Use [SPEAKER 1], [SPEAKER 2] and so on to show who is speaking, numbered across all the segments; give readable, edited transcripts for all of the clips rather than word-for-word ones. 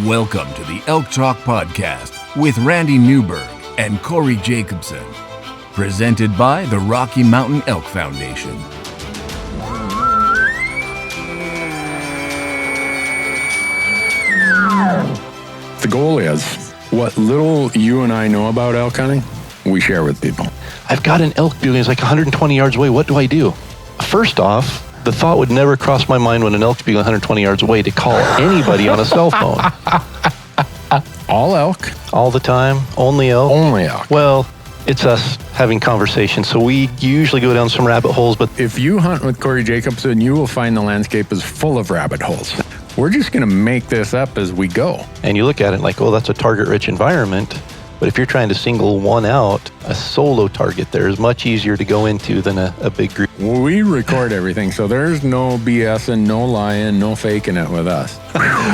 [SPEAKER 1] Welcome to the Elk Talk Podcast with Randy Newberg and Corey Jacobson. Presented by the Rocky Mountain Elk Foundation.
[SPEAKER 2] The goal is, what little you and I know about elk hunting, we share with people.
[SPEAKER 3] I've got an elk bugle, it's like 120 yards away. What do I do? First off, the thought would never cross my mind when an elk's bugle 120 yards away to call anybody on a cell phone.
[SPEAKER 2] All elk?
[SPEAKER 3] All the time? Only elk?
[SPEAKER 2] Only elk.
[SPEAKER 3] Well, it's us having conversations, so we usually go down some rabbit holes, but
[SPEAKER 2] If you hunt with Corey Jacobson, you will find the landscape is full of rabbit holes. We're just going to make this up as we go.
[SPEAKER 3] and you look at it like, oh, that's a target-rich environment. But if you're trying to single one out, a solo target there is much easier to go into than a big group.
[SPEAKER 2] We record everything, so there's no BS and no lying, no faking it with us.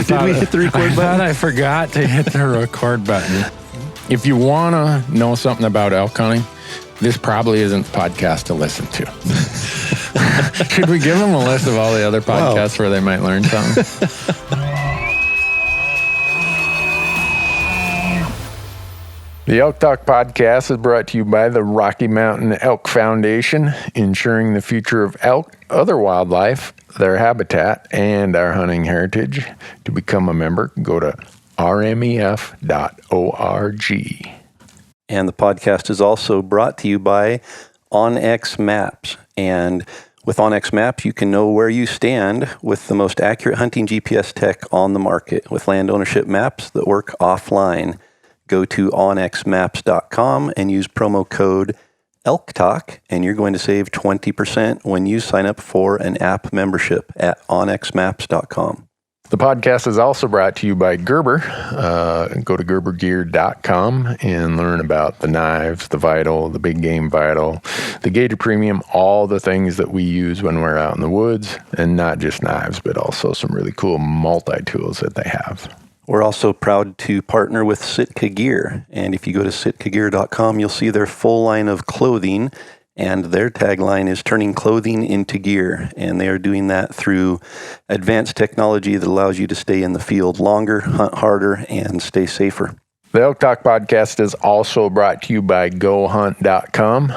[SPEAKER 3] Did we hit the record
[SPEAKER 2] I
[SPEAKER 3] button?
[SPEAKER 2] thought I forgot to hit the record button. If you want to know something about elk hunting, this probably isn't the podcast to listen to. Should we give them a list of all the other podcasts where they might learn something? The Elk Talk Podcast is brought to you by the Rocky Mountain Elk Foundation, ensuring the future of elk, other wildlife, their habitat, and our hunting heritage. To become a member, go to rmef.org.
[SPEAKER 3] And the podcast is also brought to you by onX Maps. And with onX Maps, you can know where you stand with the most accurate hunting GPS tech on the market with land ownership maps that work offline. Go to onxmaps.com and use promo code ELKTALK, and you're going to save 20% when you sign up for an app membership at onxmaps.com.
[SPEAKER 2] The podcast is also brought to you by Gerber. Go to gerbergear.com and learn about the knives, the Vital, the Big Game Vital, the Gator Premium, all the things that we use when we're out in the woods, and not just knives, but also some really cool multi-tools that they have.
[SPEAKER 3] We're also proud to partner with Sitka Gear. And if you go to sitkagear.com, you'll see their full line of clothing. And their tagline is turning clothing into gear. And they are doing that through advanced technology that allows you to stay in the field longer, hunt harder, and stay safer.
[SPEAKER 2] The Elk Talk Podcast is also brought to you by GoHunt.com.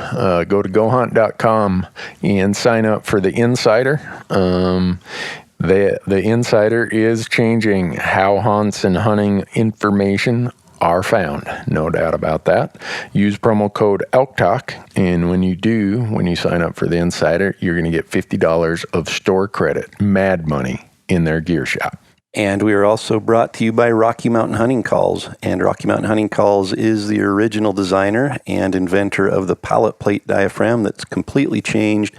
[SPEAKER 2] Go to GoHunt.com and sign up for the Insider. The Insider is changing how hunts and hunting information are found. No doubt about that. Use promo code ELKTALK, and when you sign up for the Insider, you're going to get $50 of store credit, mad money, in their gear shop.
[SPEAKER 3] And we are also brought to you by Rocky Mountain Hunting Calls. And Rocky Mountain Hunting Calls is the original designer and inventor of the pallet plate diaphragm that's completely changed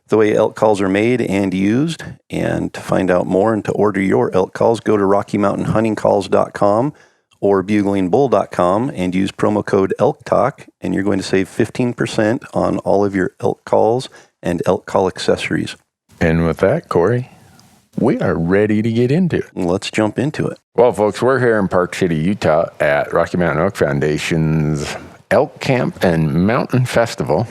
[SPEAKER 3] the way elk calls are made and used. And to find out more and to order your elk calls, go to RockyMountainHuntingCalls.com or BuglingBull.com and use promo code ELKTALK, and you're going to save 15% on all of your elk calls and elk call accessories.
[SPEAKER 2] And with that, Corey, we are ready to get into it.
[SPEAKER 3] Let's jump into it.
[SPEAKER 2] Well, folks, we're here in Park City, Utah at Rocky Mountain Elk Foundation's Elk Camp and Mountain Festival.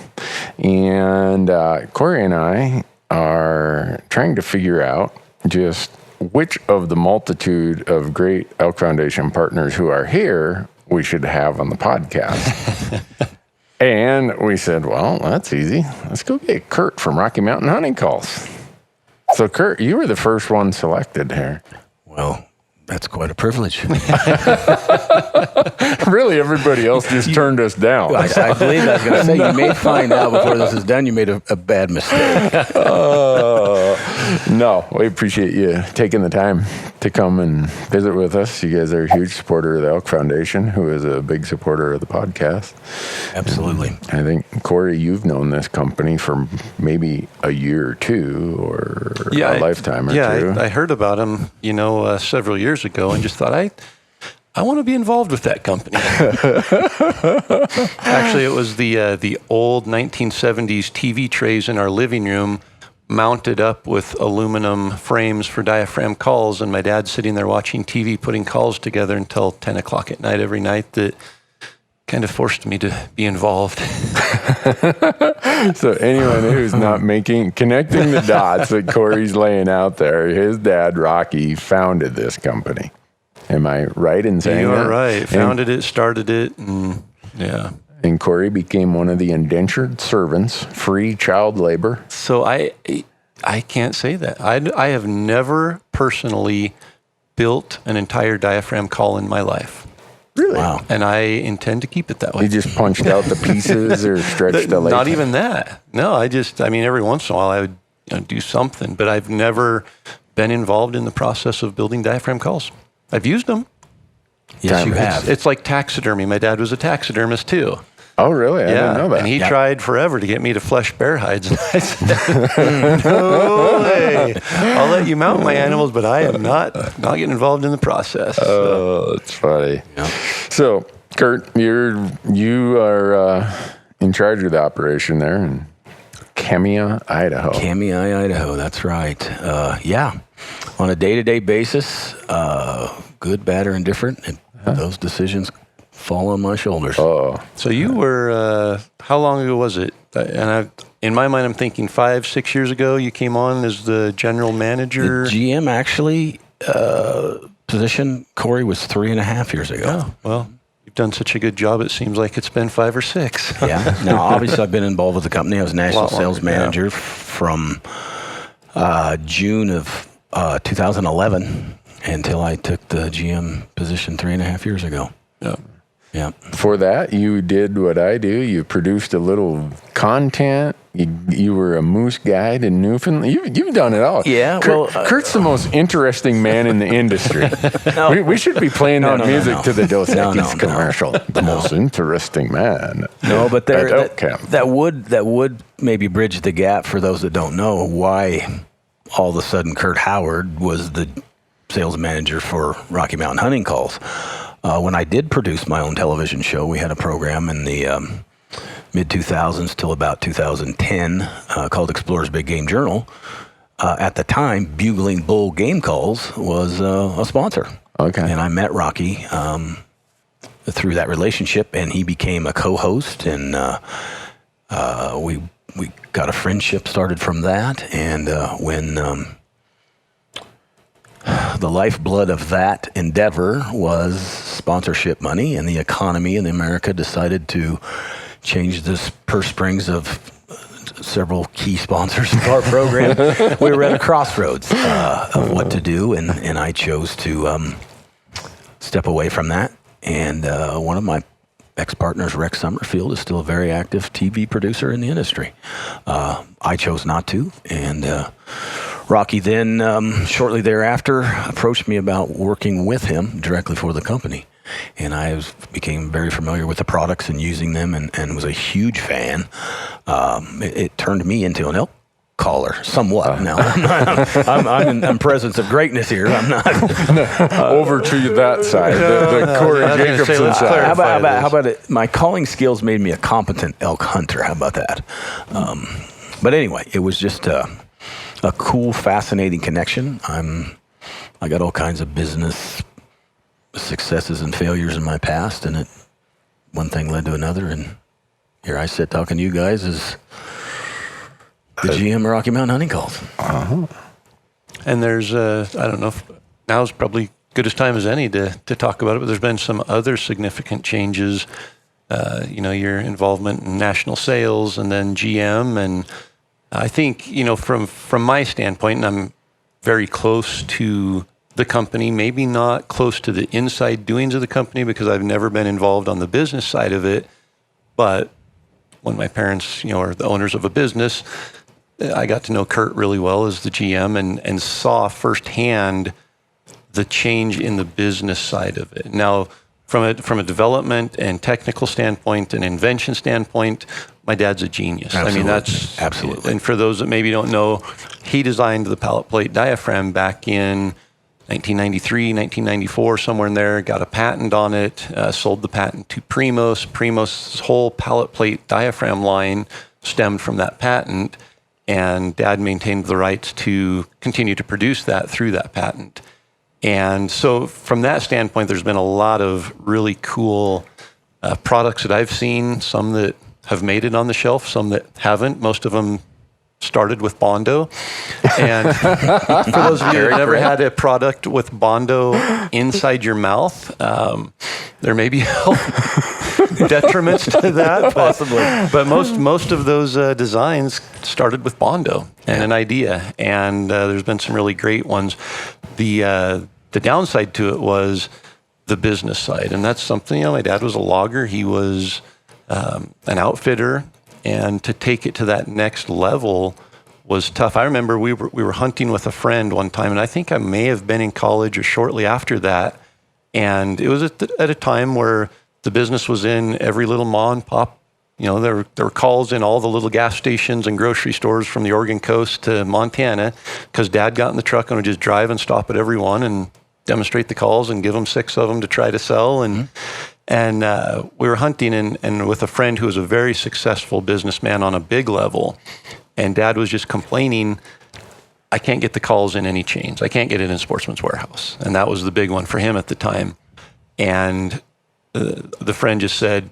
[SPEAKER 2] And Corey and I are trying to figure out just which of the multitude of great Elk Foundation partners who are here we should have on the podcast. And we said, well, that's easy. Let's go get Kurt from Rocky Mountain Hunting Calls. So, Kurt, you were the first one selected here.
[SPEAKER 4] Well, that's quite a privilege.
[SPEAKER 2] Really, everybody else just turned us down.
[SPEAKER 4] I believe I was going to say, you may find out before this is done, you made a bad mistake.
[SPEAKER 2] No, we appreciate you taking the time to come and visit with us. You guys are a huge supporter of the Elk Foundation, who is a big supporter of the podcast.
[SPEAKER 4] Absolutely.
[SPEAKER 2] I think, Corey, you've known this company for maybe a year or two, or a lifetime or two.
[SPEAKER 3] I heard about them, several years ago, and just thought, I want to be involved with that company. Actually, it was the old 1970s TV trays in our living room, mounted up with aluminum frames for diaphragm calls, and my dad sitting there watching TV, putting calls together until 10 o'clock at night every night. That kind of forced me to be involved.
[SPEAKER 2] So anyone who's not connecting the dots that Corey's laying out there, his dad, Rocky, founded this company. Am I right in saying that?
[SPEAKER 3] You're right. Founded it, started it, and yeah.
[SPEAKER 2] And Corey became one of the indentured servants, free child labor.
[SPEAKER 3] So I can't say that. I have never personally built an entire diaphragm call in my life.
[SPEAKER 2] Really?
[SPEAKER 4] Wow.
[SPEAKER 3] And I intend to keep it that way.
[SPEAKER 2] You just punched out the pieces or stretched the latex?
[SPEAKER 3] Not even that. No, I mean, every once in a while I would do something, but I've never been involved in the process of building diaphragm calls. I've used them.
[SPEAKER 4] Yes, you have.
[SPEAKER 3] It's like taxidermy. My dad was a taxidermist too.
[SPEAKER 2] Oh, really? I didn't know that.
[SPEAKER 3] And he tried forever to get me to flesh bear hides. And I said, no way. I'll let you mount my animals, but I am not getting involved in the process.
[SPEAKER 2] Oh, that's funny.
[SPEAKER 4] Yep.
[SPEAKER 2] So, Kurt, you are in charge of the operation there in Kemia, Idaho.
[SPEAKER 4] Kemia, Idaho. That's right. Yeah. On a day-to-day basis, good, bad, or indifferent, and those decisions fall on my shoulders.
[SPEAKER 2] Oh,
[SPEAKER 3] So you were, how long ago was it? And in my mind, I'm thinking 5-6 years ago, you came on as the general manager.
[SPEAKER 4] The GM actually position, Corey, was 3.5 years ago.
[SPEAKER 3] Oh, well, you've done such a good job. It seems like it's been 5 or 6.
[SPEAKER 4] Yeah. Now, obviously, I've been involved with the company. I was national
[SPEAKER 3] longer,
[SPEAKER 4] sales
[SPEAKER 3] yeah.
[SPEAKER 4] manager from June of 2011 until I took the GM position 3.5 years ago.
[SPEAKER 3] Yeah.
[SPEAKER 4] Yeah.
[SPEAKER 2] before that, you did what I do. You produced a little content. You were a moose guide in Newfoundland. You've done it all.
[SPEAKER 4] Yeah,
[SPEAKER 2] Kurt's the most interesting man in the industry. We should be playing that music to the Dos Equis commercial. The most interesting man.
[SPEAKER 4] No, but
[SPEAKER 2] that
[SPEAKER 4] would maybe bridge the gap for those that don't know why all of a sudden Kurt Howard was the sales manager for Rocky Mountain Hunting Calls. When I did produce my own television show, we had a program in the mid-2000s till about 2010 called Explorer's Big Game Journal. At the time, Bugling Bull Game Calls was a sponsor.
[SPEAKER 2] Okay.
[SPEAKER 4] And I met Rocky through that relationship, and he became a co-host, and we got a friendship started from that. And when the lifeblood of that endeavor was sponsorship money, and the economy in America decided to change the purse strings of several key sponsors of our program. We were at a crossroads of what to do, and I chose to step away from that. And one of my ex-partners, Rex Summerfield, is still a very active TV producer in the industry. I chose not to, and Rocky then, shortly thereafter, approached me about working with him directly for the company. And I became very familiar with the products and using them, and was a huge fan. It turned me into an elk caller, somewhat. Now, I'm in presence of greatness here. I'm not
[SPEAKER 2] over to that side, the Corey Jacobson side.
[SPEAKER 4] How about it? My calling skills made me a competent elk hunter. How about that? But anyway, it was just a cool, fascinating connection. I got all kinds of business successes and failures in my past, and one thing led to another, and here I sit talking to you guys as the GM of Rocky Mountain Hunting Calls.
[SPEAKER 2] Uh-huh.
[SPEAKER 3] And there's, I don't know, now's probably good as time as any to talk about it, but there's been some other significant changes, your involvement in national sales and then GM. And I think, from my standpoint, and I'm very close to the company, maybe not close to the inside doings of the company because I've never been involved on the business side of it. But when my parents, are the owners of a business, I got to know Kurt really well as the GM and saw firsthand the change in the business side of it. Now, from a development and technical standpoint and invention standpoint, my dad's a genius.
[SPEAKER 4] Absolutely.
[SPEAKER 3] I mean, that's
[SPEAKER 4] absolutely.
[SPEAKER 3] And for those that maybe don't know, he designed the pallet plate diaphragm back in 1993, 1994, somewhere in there, got a patent on it, sold the patent to Primos. Primos' whole pallet plate diaphragm line stemmed from that patent, and Dad maintained the rights to continue to produce that through that patent. And so from that standpoint, there's been a lot of really cool products that I've seen, some that have made it on the shelf, some that haven't. Most of them started with Bondo. And for those of you that never had a product with Bondo inside your mouth, there may be health detriments to that. Possibly. But most of those designs started with Bondo and an idea. And there's been some really great ones. The downside to it was the business side. And that's something, my dad was a logger. He was an outfitter. And to take it to that next level was tough. I remember we were hunting with a friend one time, and I think I may have been in college or shortly after that. And it was at a time where the business was in every little mom and pop. There were calls in all the little gas stations and grocery stores from the Oregon coast to Montana, because Dad got in the truck and would just drive and stop at every one and demonstrate the calls and give them 6 of them to try to sell. And we were hunting and with a friend who was a very successful businessman on a big level. And Dad was just complaining, I can't get the calls in any chains. I can't get it in Sportsman's Warehouse. And that was the big one for him at the time. And the friend just said,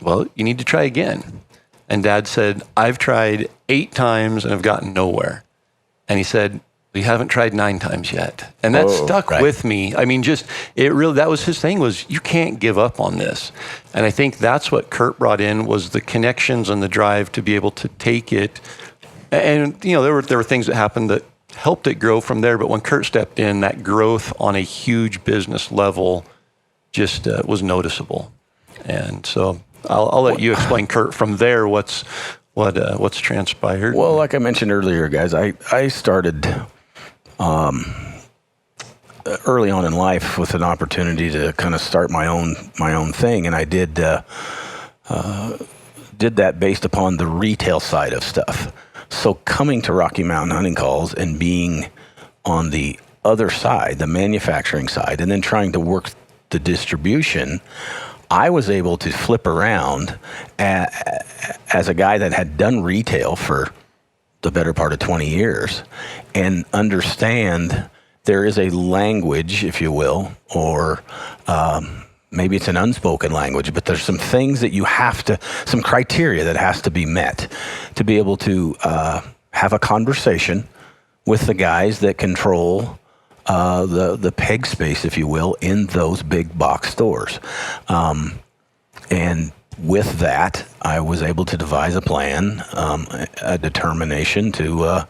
[SPEAKER 3] well, you need to try again. And Dad said, I've tried 8 times and have gotten nowhere. And he said, we haven't tried 9 times yet. And that stuck with me. I mean, that was his thing, was you can't give up on this. And I think that's what Kurt brought in, was the connections and the drive to be able to take it. And, there were things that happened that helped it grow from there. But when Kurt stepped in, that growth on a huge business level just was noticeable. And so I'll let you explain, Kurt, from there, what's transpired.
[SPEAKER 4] Well, like I mentioned earlier, guys, I started early on in life with an opportunity to kind of start my own thing, and I did that based upon the retail side of stuff. So coming to Rocky Mountain Hunting Calls and being on the other side, the manufacturing side, and then trying to work the distribution, I was able to flip around as a guy that had done retail for the better part of 20 years and understand there is a language, if you will, or maybe it's an unspoken language, but there's some things that some criteria that has to be met to be able to have a conversation with the guys that control the peg space, if you will, in those big box stores. And with that, I was able to devise a plan, a determination to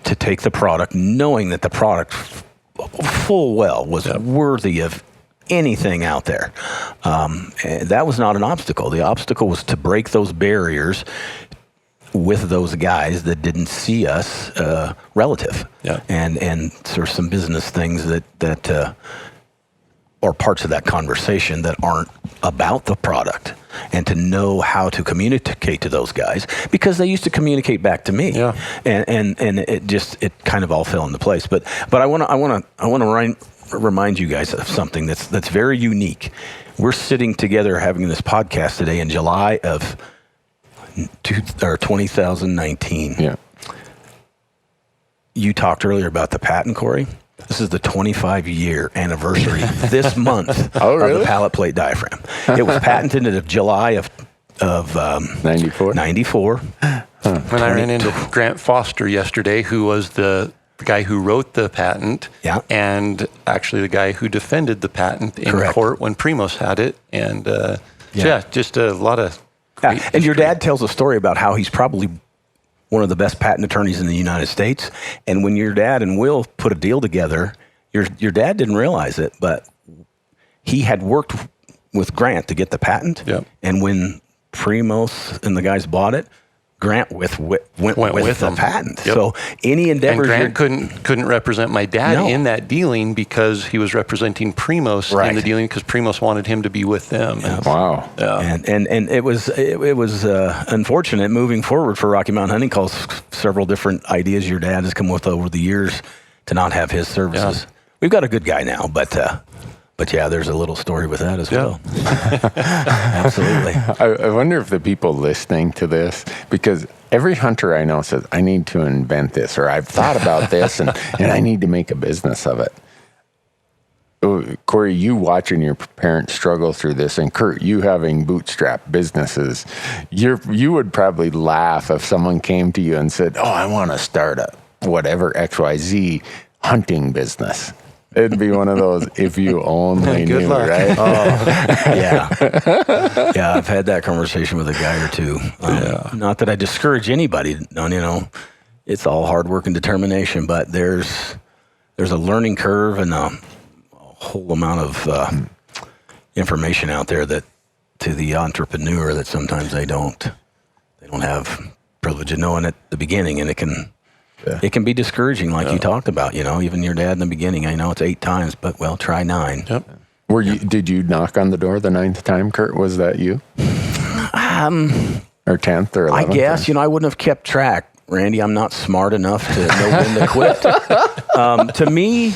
[SPEAKER 4] take the product, knowing that the product full well was worthy of anything out there. And that was not an obstacle. The obstacle was to break those barriers with those guys that didn't see us relative. Yeah. And there's some business things that or parts of that conversation that aren't about the product, and to know how to communicate to those guys, because they used to communicate back to me. Yeah. And it kind of all fell into place. But I want to remind you guys of something that's very unique. We're sitting together having this podcast today in July of 2019. Yeah. You talked earlier about the patent, Corey. This is the 25-year anniversary this month of the pallet plate diaphragm. It was patented in July of 94. 94.
[SPEAKER 3] When I ran into Grant Foster yesterday, who was the guy who wrote the patent, and actually the guy who defended the patent in court when Primos had it. And just a lot of great history.
[SPEAKER 4] And your dad tells a story about how he's probably one of the best patent attorneys in the United States. And when your dad and Will put a deal together, your dad didn't realize it, but he had worked with Grant to get the patent. Yep. And when Primos and the guys bought it, Grant went with the patent. Yep. So any endeavors...
[SPEAKER 3] And Grant couldn't represent my dad in that dealing because he was representing Primos in the dealing, because Primos wanted him to be with them.
[SPEAKER 4] Yep. Wow. Yeah. And it was unfortunate moving forward for Rocky Mountain Hunting Calls. Several different ideas your dad has come with over the years to not have his services. Yeah. We've got a good guy now, but yeah, there's a little story with that as well. Absolutely.
[SPEAKER 2] I wonder if the people listening to this, because every hunter I know says, I need to invent this, or I've thought about this and I need to make a business of it. Corey, you watching your parents struggle through this, and Kurt, you having bootstrap businesses, you would probably laugh if someone came to you and said, "Oh, I want to start a whatever XYZ hunting business." It'd be one of those, if you only
[SPEAKER 3] Good
[SPEAKER 2] knew,
[SPEAKER 3] luck.
[SPEAKER 2] right?
[SPEAKER 4] Yeah, I've had that conversation with a guy or two. Not that I discourage anybody, it's all hard work and determination, but there's a learning curve and a whole amount of information out there that to the entrepreneur that sometimes they don't have privilege of knowing at the beginning, and it can be discouraging, like you talked about. Even your dad in the beginning. I know it's 8 times, but try 9.
[SPEAKER 3] Yep.
[SPEAKER 2] Did you knock on the door the 9th time, Kurt? Was that you? Or 10th or 11th?
[SPEAKER 4] I guess I wouldn't have kept track. Randy, I'm not smart enough to know when to quit. To me,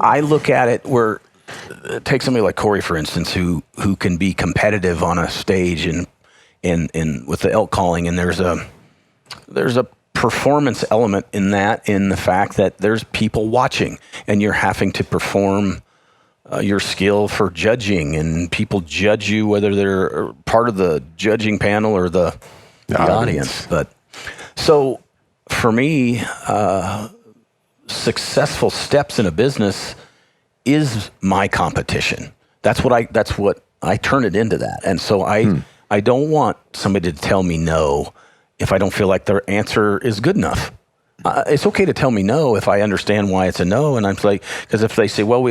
[SPEAKER 4] I look at it where take somebody like Corey, for instance, who can be competitive on a stage and with the elk calling, and there's a performance element in the fact that there's people watching, and you're having to perform your skill for judging, and people judge you whether they're part of the judging panel or the audience. But so for me, successful steps in a business is my competition. That's what I turn it into that. And so I don't want somebody to tell me no if I don't feel like their answer is good enough. It's okay to tell me no if I understand why it's a no. And I'm like, because if they say, well,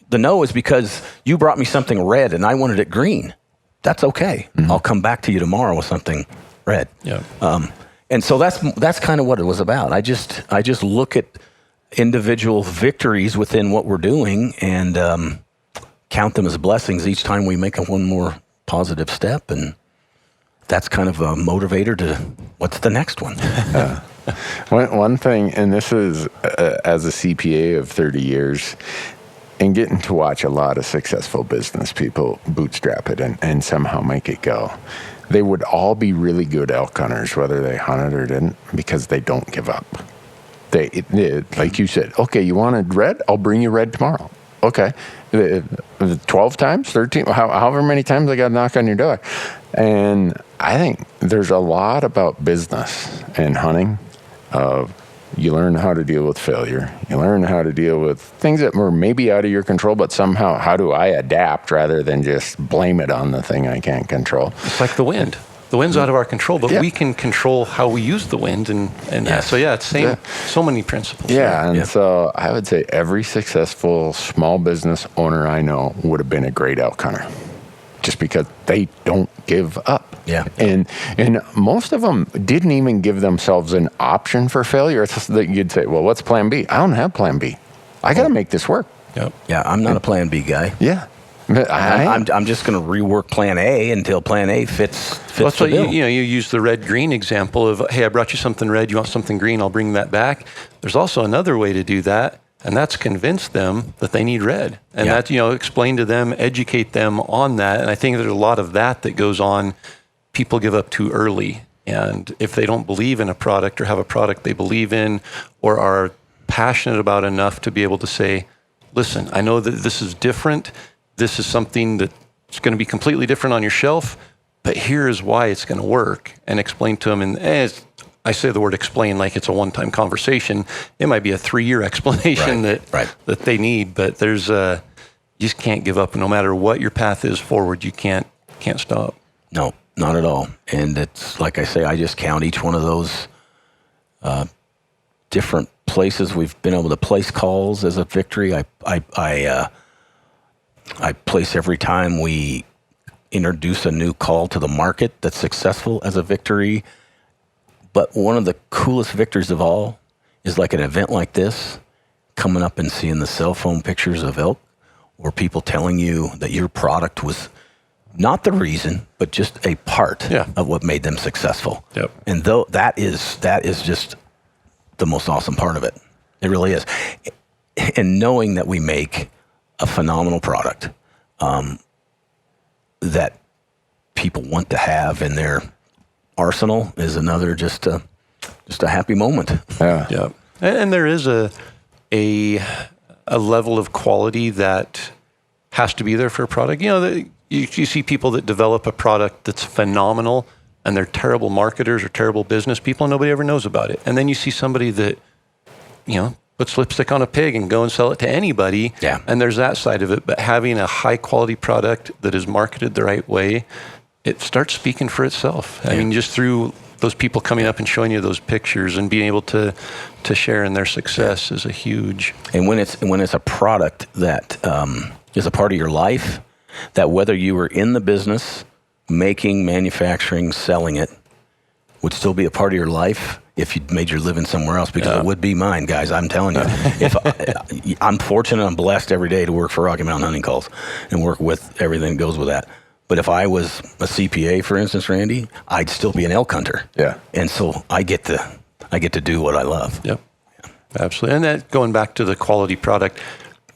[SPEAKER 4] the no is because you brought me something red and I wanted it green. That's okay. Mm-hmm. I'll come back to you tomorrow with something red.
[SPEAKER 3] Yeah.
[SPEAKER 4] And so that's kind of what it was about. I just look at individual victories within what we're doing and count them as blessings each time we make one more positive step, and that's kind of a motivator to what's the next one.
[SPEAKER 2] One thing, and this is as a CPA of 30 years, and getting to watch a lot of successful business people bootstrap it and somehow make it go. They would all be really good elk hunters, whether they hunted or didn't, because they don't give up. They like you said, okay, you wanted red? I'll bring you red tomorrow. Okay. 12 times, 13, however many times I got to knock on your door. And I think there's a lot about business and hunting. You learn how to deal with failure. You learn how to deal with things that were maybe out of your control, but somehow, how do I adapt rather than just blame it on the thing I can't control?
[SPEAKER 3] It's like the wind. The wind's out of our control, but we can control how we use the wind. And
[SPEAKER 4] yes.
[SPEAKER 3] So, it's same. Yeah. So many principles.
[SPEAKER 2] Yeah, and so I would say every successful small business owner I know would have been a great elk hunter, just because they don't give up.
[SPEAKER 4] Yeah.
[SPEAKER 2] And most of them didn't even give themselves an option for failure. It's just that you'd say, well, what's plan B? I don't have plan B. I got to make this work.
[SPEAKER 3] Yep.
[SPEAKER 4] Yeah, I'm not a plan B guy.
[SPEAKER 2] Yeah.
[SPEAKER 4] I'm just going to rework plan A until plan A fits
[SPEAKER 3] Well,
[SPEAKER 4] the bill.
[SPEAKER 3] you use the red-green example of, hey, I brought you something red, you want something green, I'll bring that back. There's also another way to do that, and that's convince them that they need red. And that, explain to them, educate them on that. And I think there's a lot of that goes on. People give up too early. And if they don't believe in a product or have a product they believe in or are passionate about enough to be able to say, listen, I know that this is different. This is something that's going to be completely different on your shelf, but here is why it's going to work, and explain to them. And I say the word explain like it's a one-time conversation. It might be a 3-year explanation that they need, but there's you just can't give up. No matter what your path is forward, you can't stop.
[SPEAKER 4] No, not at all. And it's like I say, I just count each one of those different places we've been able to place calls as a victory. I place every time we introduce a new call to the market that's successful as a victory. But one of the coolest victories of all is like an event like this, coming up and seeing the cell phone pictures of elk, or people telling you that your product was not the reason, but just a part of what made them successful.
[SPEAKER 3] Yep.
[SPEAKER 4] And though that is just the most awesome part of it. It really is. And knowing that we make a phenomenal product that people want to have in their arsenal is another just a happy moment.
[SPEAKER 2] Yeah.
[SPEAKER 3] And there is a a level of quality that has to be there for a product. You know, you see people that develop a product that's phenomenal and they're terrible marketers or terrible business people and nobody ever knows about it. And then you see somebody that, you know, puts lipstick on a pig and go and sell it to anybody.
[SPEAKER 4] Yeah.
[SPEAKER 3] And there's that side of it. But having a high quality product that is marketed the right way, it starts speaking for itself. I mean, just through those people coming up and showing you those pictures and being able to share in their success is a huge.
[SPEAKER 4] And when it's a product that is a part of your life, that whether you were in the business, making, manufacturing, selling it, would still be a part of your life if you made your living somewhere else, because it would be mine, guys. I'm telling you. I'm fortunate, I'm blessed every day to work for Rocky Mountain Hunting Calls and work with everything that goes with that. But if I was a CPA, for instance, Randy, I'd still be an elk hunter.
[SPEAKER 2] Yeah.
[SPEAKER 4] And so I get to do what I love.
[SPEAKER 3] Yep. Absolutely. And that going back to the quality product,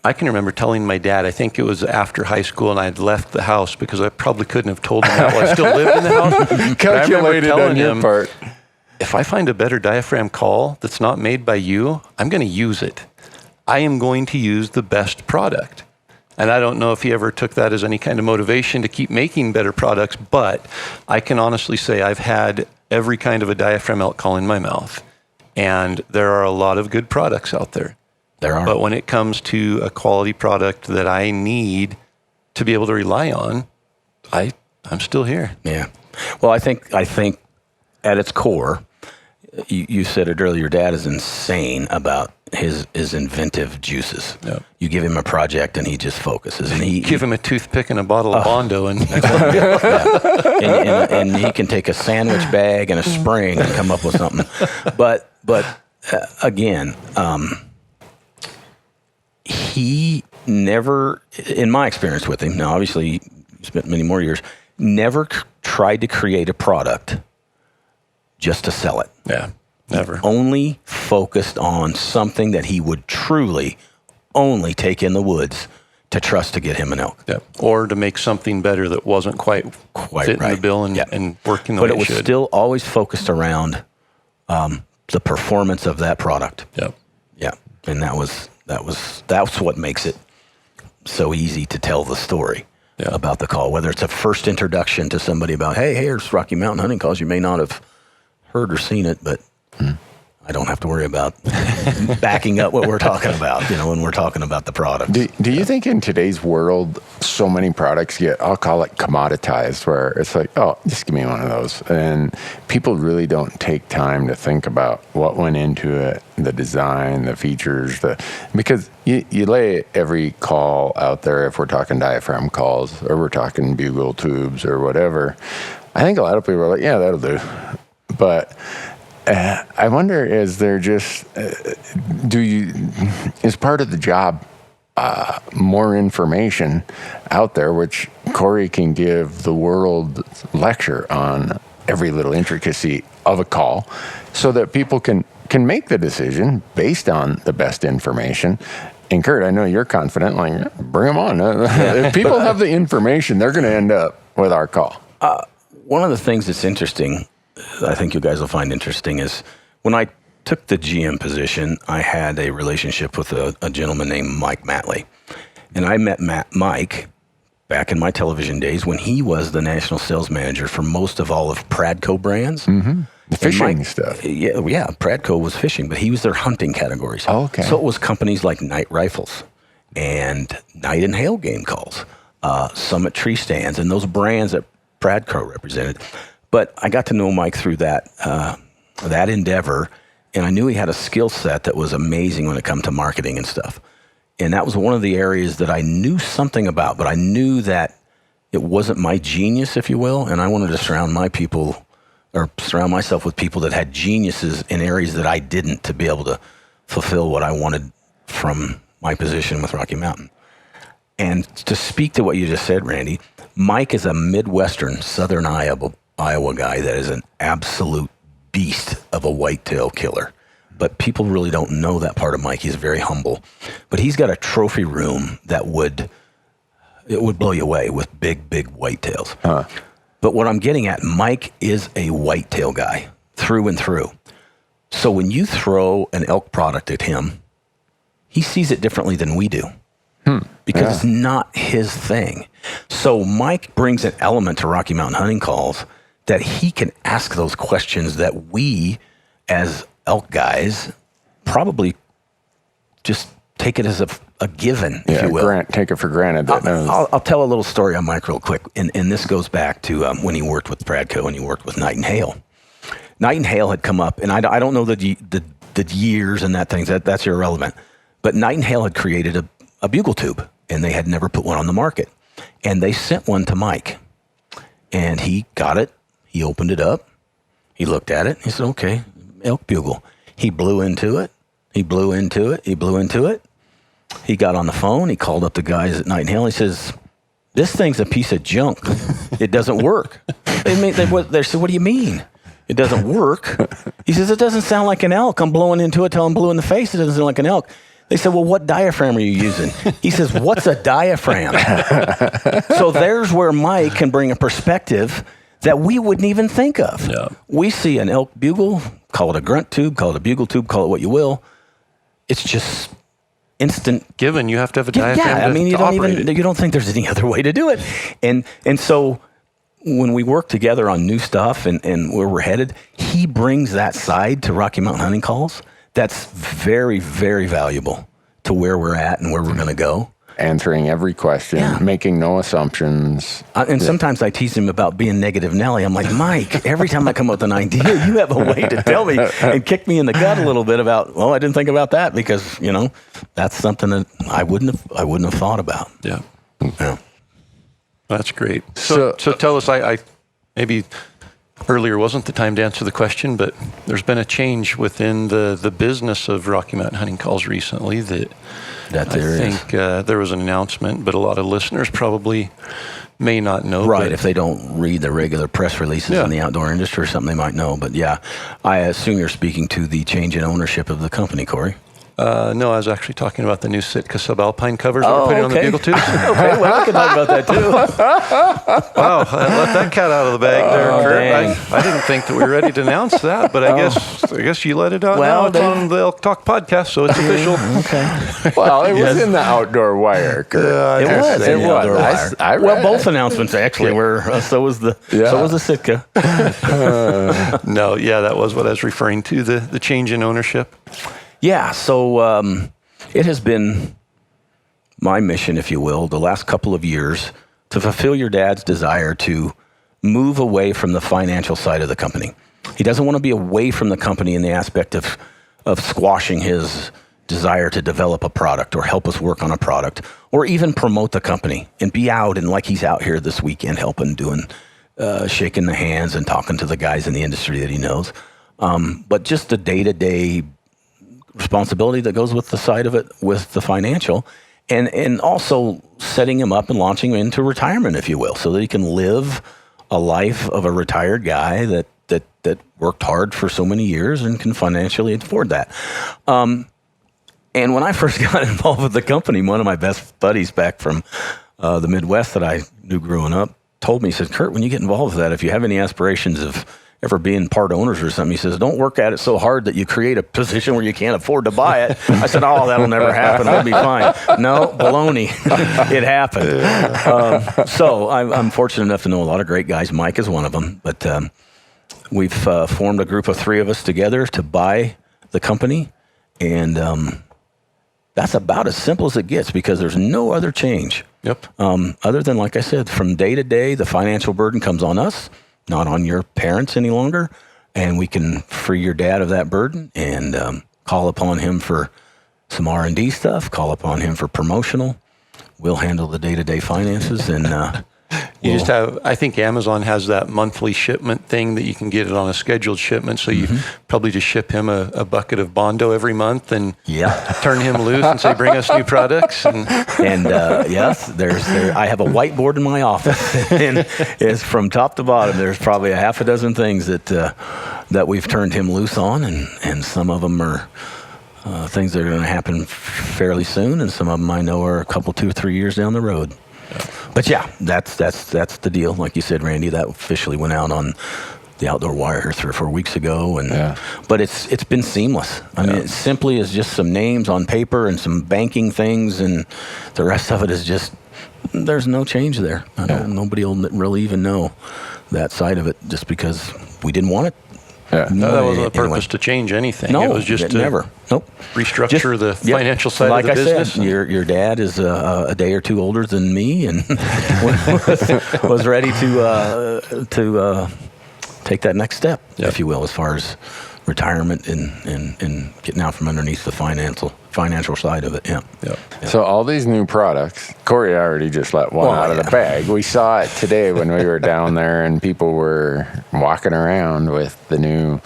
[SPEAKER 3] I can remember telling my dad, I think it was after high school, and I had left the house because I probably couldn't have told him that while I still lived in the house.
[SPEAKER 2] Calculated on your part.
[SPEAKER 3] If I find a better diaphragm call that's not made by you, I'm going to use it. I am going to use the best product. And I don't know if he ever took that as any kind of motivation to keep making better products, but I can honestly say I've had every kind of a diaphragm elk call in my mouth. And there are a lot of good products out there.
[SPEAKER 4] There are.
[SPEAKER 3] But when it comes to a quality product that I need to be able to rely on, I'm still here.
[SPEAKER 4] Yeah. Well, I think at its core, you said it earlier, your dad is insane about his inventive juices.
[SPEAKER 3] Yep.
[SPEAKER 4] You give him a project and he just focuses. And
[SPEAKER 3] give him a toothpick and a bottle of Bondo, and
[SPEAKER 4] and he can take a sandwich bag and a spring and come up with something. But again, he never, in my experience with him, now obviously he spent many more years, never tried to create a product just to sell it.
[SPEAKER 3] Yeah, never.
[SPEAKER 4] Only focused on something that he would truly only take in the woods to trust to get him an elk.
[SPEAKER 3] Yeah. Or to make something better that wasn't quite fitting
[SPEAKER 4] right.
[SPEAKER 3] the bill and working the way it should.
[SPEAKER 4] But it was still always focused around the performance of that product.
[SPEAKER 3] Yep.
[SPEAKER 4] Yeah. And that's what makes it so easy to tell the story about the call. Whether it's a first introduction to somebody about, hey, here's Rocky Mountain Hunting Calls. You may not have heard or seen it, but I don't have to worry about backing up what we're talking about, when we're talking about the product.
[SPEAKER 2] Do you think in today's world, so many products get, I'll call it commoditized, where it's like, oh, just give me one of those. And people really don't take time to think about what went into it, the design, the features, because you lay every call out there, if we're talking diaphragm calls or we're talking bugle tubes or whatever. I think a lot of people are like, yeah, that'll do. But I wonder, is there just, is part of the job more information out there, which Corey can give the world lecture on every little intricacy of a call, so that people can make the decision based on the best information. And Kurt, I know you're confident, like, bring them on. If people have the information, they're going to end up with our call.
[SPEAKER 4] One of the things that's interesting, I think you guys will find interesting, is when I took the GM position, I had a relationship with a gentleman named Mike Matley. And I met Mike back in my television days when he was the national sales manager for most of all of Pradco brands.
[SPEAKER 2] Mm-hmm. The fishing stuff.
[SPEAKER 4] Yeah, Pradco was fishing, but he was their hunting categories.
[SPEAKER 2] Oh, okay.
[SPEAKER 4] So it was companies like Night Rifles and Night and Hail Game Calls, Summit Tree Stands, and those brands that Pradco represented. But I got to know Mike through that endeavor, and I knew he had a skill set that was amazing when it come to marketing and stuff. And that was one of the areas that I knew something about, but I knew that it wasn't my genius, if you will, and I wanted to surround myself with people that had geniuses in areas that I didn't, to be able to fulfill what I wanted from my position with Rocky Mountain. And to speak to what you just said, Randy, Mike is a Midwestern, Southern Iowa guy that is an absolute beast of a whitetail killer. But people really don't know that part of Mike. He's very humble. But he's got a trophy room that would blow you away with big, big whitetails. Huh. But what I'm getting at, Mike is a whitetail guy through and through. So when you throw an elk product at him, he sees it differently than we do because it's not his thing. So Mike brings an element to Rocky Mountain Hunting Calls that he can ask those questions that we, as elk guys, probably just take it as a given, if you will.
[SPEAKER 2] Take it for granted.
[SPEAKER 4] I'll tell a little story on Mike real quick, and this goes back to when he worked with Pradco and he worked with Night and Hail. Night and Hail had come up, and I don't know the years and that things. That's irrelevant. But Night and Hail had created a bugle tube, and they had never put one on the market. And they sent one to Mike, and he got it. He opened it up. He looked at it. He said, okay, elk bugle. He blew into it. He blew into it. He blew into it. He got on the phone. He called up the guys at Night and Hail. He says, this thing's a piece of junk. It doesn't work. They said, what do you mean? It doesn't work. He says, it doesn't sound like an elk. I'm blowing into it till I'm blue in the face. It doesn't sound like an elk. They said, well, what diaphragm are you using? He says, what's a diaphragm? So there's where Mike can bring a perspective that we wouldn't even think of. Yeah. We see an elk bugle, call it a grunt tube, call it a bugle tube, call it what you will. It's just instant.
[SPEAKER 5] Given you have to have a diaphragm.
[SPEAKER 4] Yeah, I mean, you don't think there's any other way to do it. And so when we work together on new stuff and where we're headed, he brings that side to Rocky Mountain Hunting Calls. That's very, very valuable to where we're at and where we're going to go.
[SPEAKER 2] Answering every question, making no assumptions.
[SPEAKER 4] And sometimes I tease him about being negative Nelly. I'm like, Mike, every time I come up with an idea, you have a way to tell me and kick me in the gut a little bit about, well, I didn't think about that because, that's something that I wouldn't have thought about.
[SPEAKER 5] Yeah. That's great. So tell us, I maybe earlier wasn't the time to answer the question, but there's been a change within the business of Rocky Mountain Hunting Calls recently that I think there was an announcement, but a lot of listeners probably may not know.
[SPEAKER 4] Right, if they don't read the regular press releases in the outdoor industry or something, they might know. But I assume you're speaking to the change in ownership of the company, Corey.
[SPEAKER 5] No, I was actually talking about the new Sitka subalpine covers that we're putting on the bugle tubes.
[SPEAKER 4] Okay, well, I can talk about that too.
[SPEAKER 5] Wow, I let that cat out of the bag there, Kurt. I didn't think that we were ready to announce that, but I guess you let it out. Well, now it's on the Elk Talk podcast, so it's official.
[SPEAKER 2] Okay. Well, it was in the Outdoor Wire, Kurt.
[SPEAKER 4] It was. Well, both announcements actually were. So was the Sitka.
[SPEAKER 5] No, that was what I was referring to, the change in ownership.
[SPEAKER 4] Yeah, so it has been my mission, if you will, the last couple of years to fulfill your dad's desire to move away from the financial side of the company. He doesn't want to be away from the company in the aspect of squashing his desire to develop a product or help us work on a product or even promote the company and be out and like he's out here this weekend helping, doing, shaking the hands and talking to the guys in the industry that he knows. But just the day-to-day responsibility that goes with the side of it with the financial and also setting him up and launching him into retirement, if you will, so that he can live a life of a retired guy that worked hard for so many years and can financially afford that. And when I first got involved with the company, one of my best buddies back from the Midwest that I knew growing up told me, he said, Kurt, when you get involved with that, if you have any aspirations of ever being part owners or something, he says, don't work at it so hard that you create a position where you can't afford to buy it. I said, that'll never happen. I'll be fine. No, baloney. It happened. So I'm fortunate enough to know a lot of great guys. Mike is one of them. But we've formed a group of 3 of us together to buy the company. And that's about as simple as it gets because there's no other change.
[SPEAKER 5] Yep.
[SPEAKER 4] Other than, like I said, from day to day, the financial burden comes on us, not on your parents any longer, and we can free your dad of that burden and call upon him for some R&D stuff, call upon him for promotional. We'll handle the day-to-day finances and
[SPEAKER 5] you just have, I think Amazon has that monthly shipment thing that you can get it on a scheduled shipment. So you probably just ship him a bucket of Bondo every month and turn him loose and say, bring us new products. And
[SPEAKER 4] yes, I have a whiteboard in my office and it's from top to bottom. There's probably a half a dozen things that we've turned him loose on. And some of them are things that are going to happen fairly soon. And some of them I know are a couple, 2 or 3 years down the road. But that's the deal. Like you said, Randy, that officially went out on the outdoor wire 3 or 4 weeks ago, but it's been seamless. I mean, it simply is just some names on paper and some banking things, and the rest of it is just, there's no change there. Nobody will really even know that side of it, just because we didn't want it.
[SPEAKER 5] Yeah. No, that wasn't the purpose to change anything.
[SPEAKER 4] No,
[SPEAKER 5] it was just to restructure the financial side of the business.
[SPEAKER 4] Like I said, your dad is a day or two older than me, and was ready to take that next step, if you will, as far as retirement and getting out from underneath the financial side of it. Yeah.
[SPEAKER 2] So all these new products, Corey already just let one out of the bag. We saw it today when we were down there, and people were walking around with the new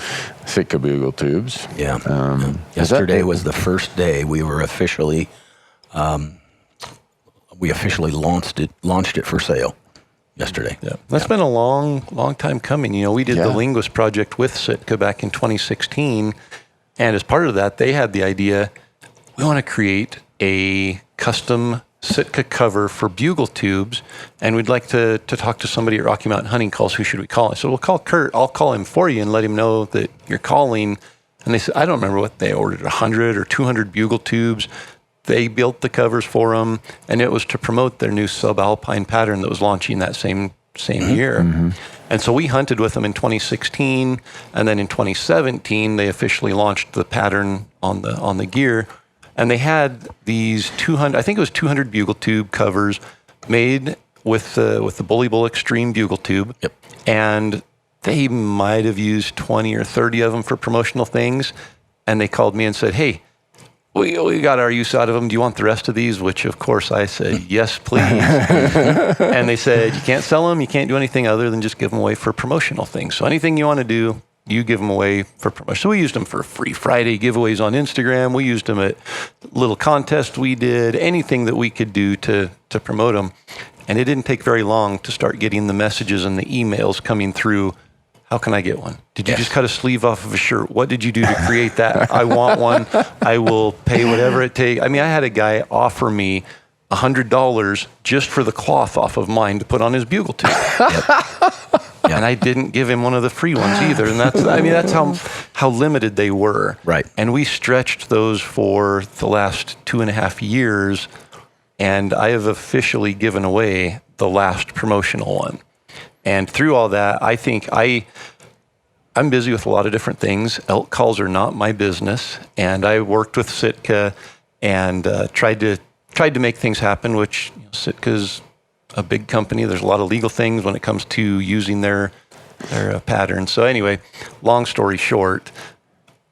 [SPEAKER 2] Sitka bugle tubes.
[SPEAKER 4] Yeah. Yesterday was the first day we were officially launched it for sale. Yesterday.
[SPEAKER 5] Yeah. That's been a long time coming. You know, we did the Linguist project with Sitka back in 2016. And as part of that, they had the idea, we want to create a custom Sitka cover for bugle tubes. And we'd like to talk to somebody at Rocky Mountain Hunting Calls. Who should we call? So we'll call Kurt. I'll call him for you and let him know that you're calling. And they said, I don't remember what they ordered, 100 or 200 bugle tubes. They built the covers for them, and it was to promote their new subalpine pattern that was launching that same year. Mm-hmm. And so we hunted with them in 2016, and then in 2017 they officially launched the pattern on the gear, and they had these 200, I think it was 200 bugle tube covers made with the Bully Bull Extreme bugle tube, and they might have used 20 or 30 of them for promotional things, and they called me and said, hey, we got our use out of them. Do you want the rest of these? Which, of course, I said, yes, please. And they said, you can't sell them. You can't do anything other than just give them away for promotional things. So anything you want to do, you give them away for promotion. So we used them for free Friday giveaways on Instagram. We used them at little contests we did, anything that we could do to promote them. And it didn't take very long to start getting the messages and the emails coming through. How can I get one? Did you just cut a sleeve off of a shirt? What did you do to create that? I want one. I will pay whatever it takes. I mean, I had a guy offer me $100 just for the cloth off of mine to put on his bugle tube. And I didn't give him one of the free ones either. And that's how limited they were.
[SPEAKER 4] Right.
[SPEAKER 5] And we stretched those for the last 2.5 years. And I have officially given away the last promotional one. And through all that, I think I'm busy with a lot of different things. Elk calls are not my business, and I worked with Sitka and tried to make things happen. Which Sitka's a big company. There's a lot of legal things when it comes to using their pattern. So anyway, long story short,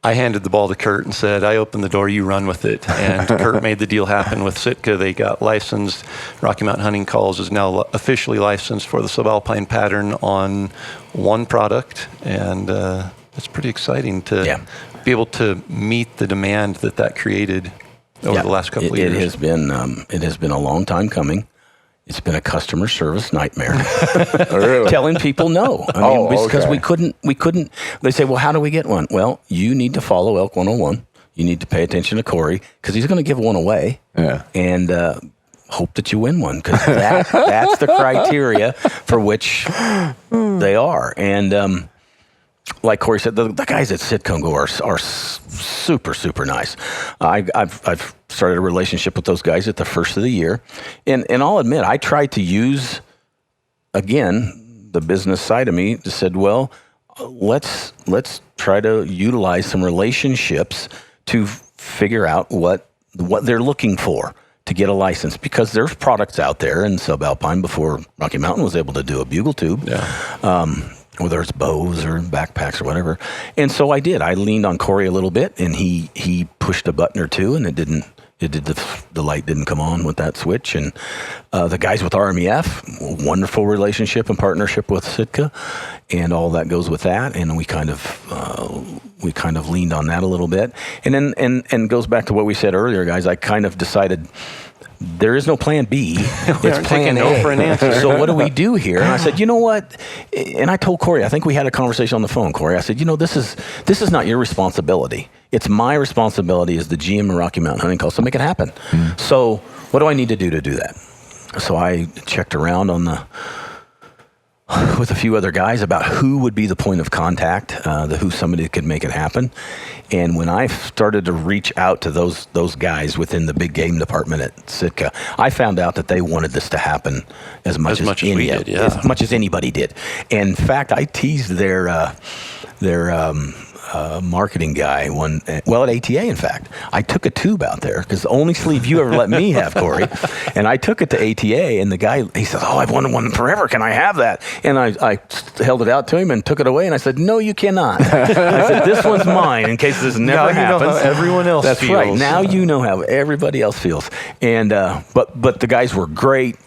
[SPEAKER 5] I handed the ball to Kurt and said, I opened the door, you run with it. And Kurt made the deal happen with Sitka. They got licensed. Rocky Mountain Hunting Calls is now officially licensed for the subalpine pattern on one product. And it's pretty exciting to be able to meet the demand that created over the last couple of years.
[SPEAKER 4] It has been a long time coming. It's been a customer service nightmare.
[SPEAKER 2] Really?
[SPEAKER 4] Telling people no. I mean, because we couldn't. They say, well, how do we get one? Well, you need to follow Elk 101. You need to pay attention to Corey because he's going to give one away. Yeah. And hope that you win one because that's the criteria for which they are. And like Corey said, the guys at Sitka are super, super nice. I've started a relationship with those guys at the first of the year. And I'll admit, I tried to use, again, the business side of me, said, well, let's try to utilize some relationships to figure out what they're looking for to get a license, because there's products out there in subalpine before Rocky Mountain was able to do a bugle tube. Whether it's bows or backpacks or whatever. And so I did. I leaned on Corey a little bit, and he pushed a button or two, and the light didn't come on with that switch. And the guys with RMEF, wonderful relationship and partnership with Sitka, and all that goes with that. And we kind of leaned on that a little bit. And then and goes back to what we said earlier, guys. I kind of decided, there is no plan B. It's plan A.
[SPEAKER 5] For an answer.
[SPEAKER 4] So what do we do here? And I said, you know what? And I told Corey, I think we had a conversation on the phone, Corey. I said, this is not your responsibility. It's my responsibility as the GM of Rocky Mountain Hunting Calls to make it happen. So what do I need to do that? So I checked around on with a few other guys about who would be the point of contact, who somebody could make it happen. And when I started to reach out to those guys within the big game department at Sitka, I found out that they wanted this to happen as much as we did, as much as anybody did. And in fact, I teased their marketing guy at ATA, in fact. I took a tube out there because the only sleeve you ever let me have, Corey. And I took it to ATA, and the guy, he said, "Oh, I've wanted one forever. Can I have that?" And I held it out to him and took it away, and I said, "No, you cannot." I said, "This one's mine in case this never happens."
[SPEAKER 5] Now you know how everyone else feels.
[SPEAKER 4] That's right. Now you know how everybody else feels. And but the guys were great.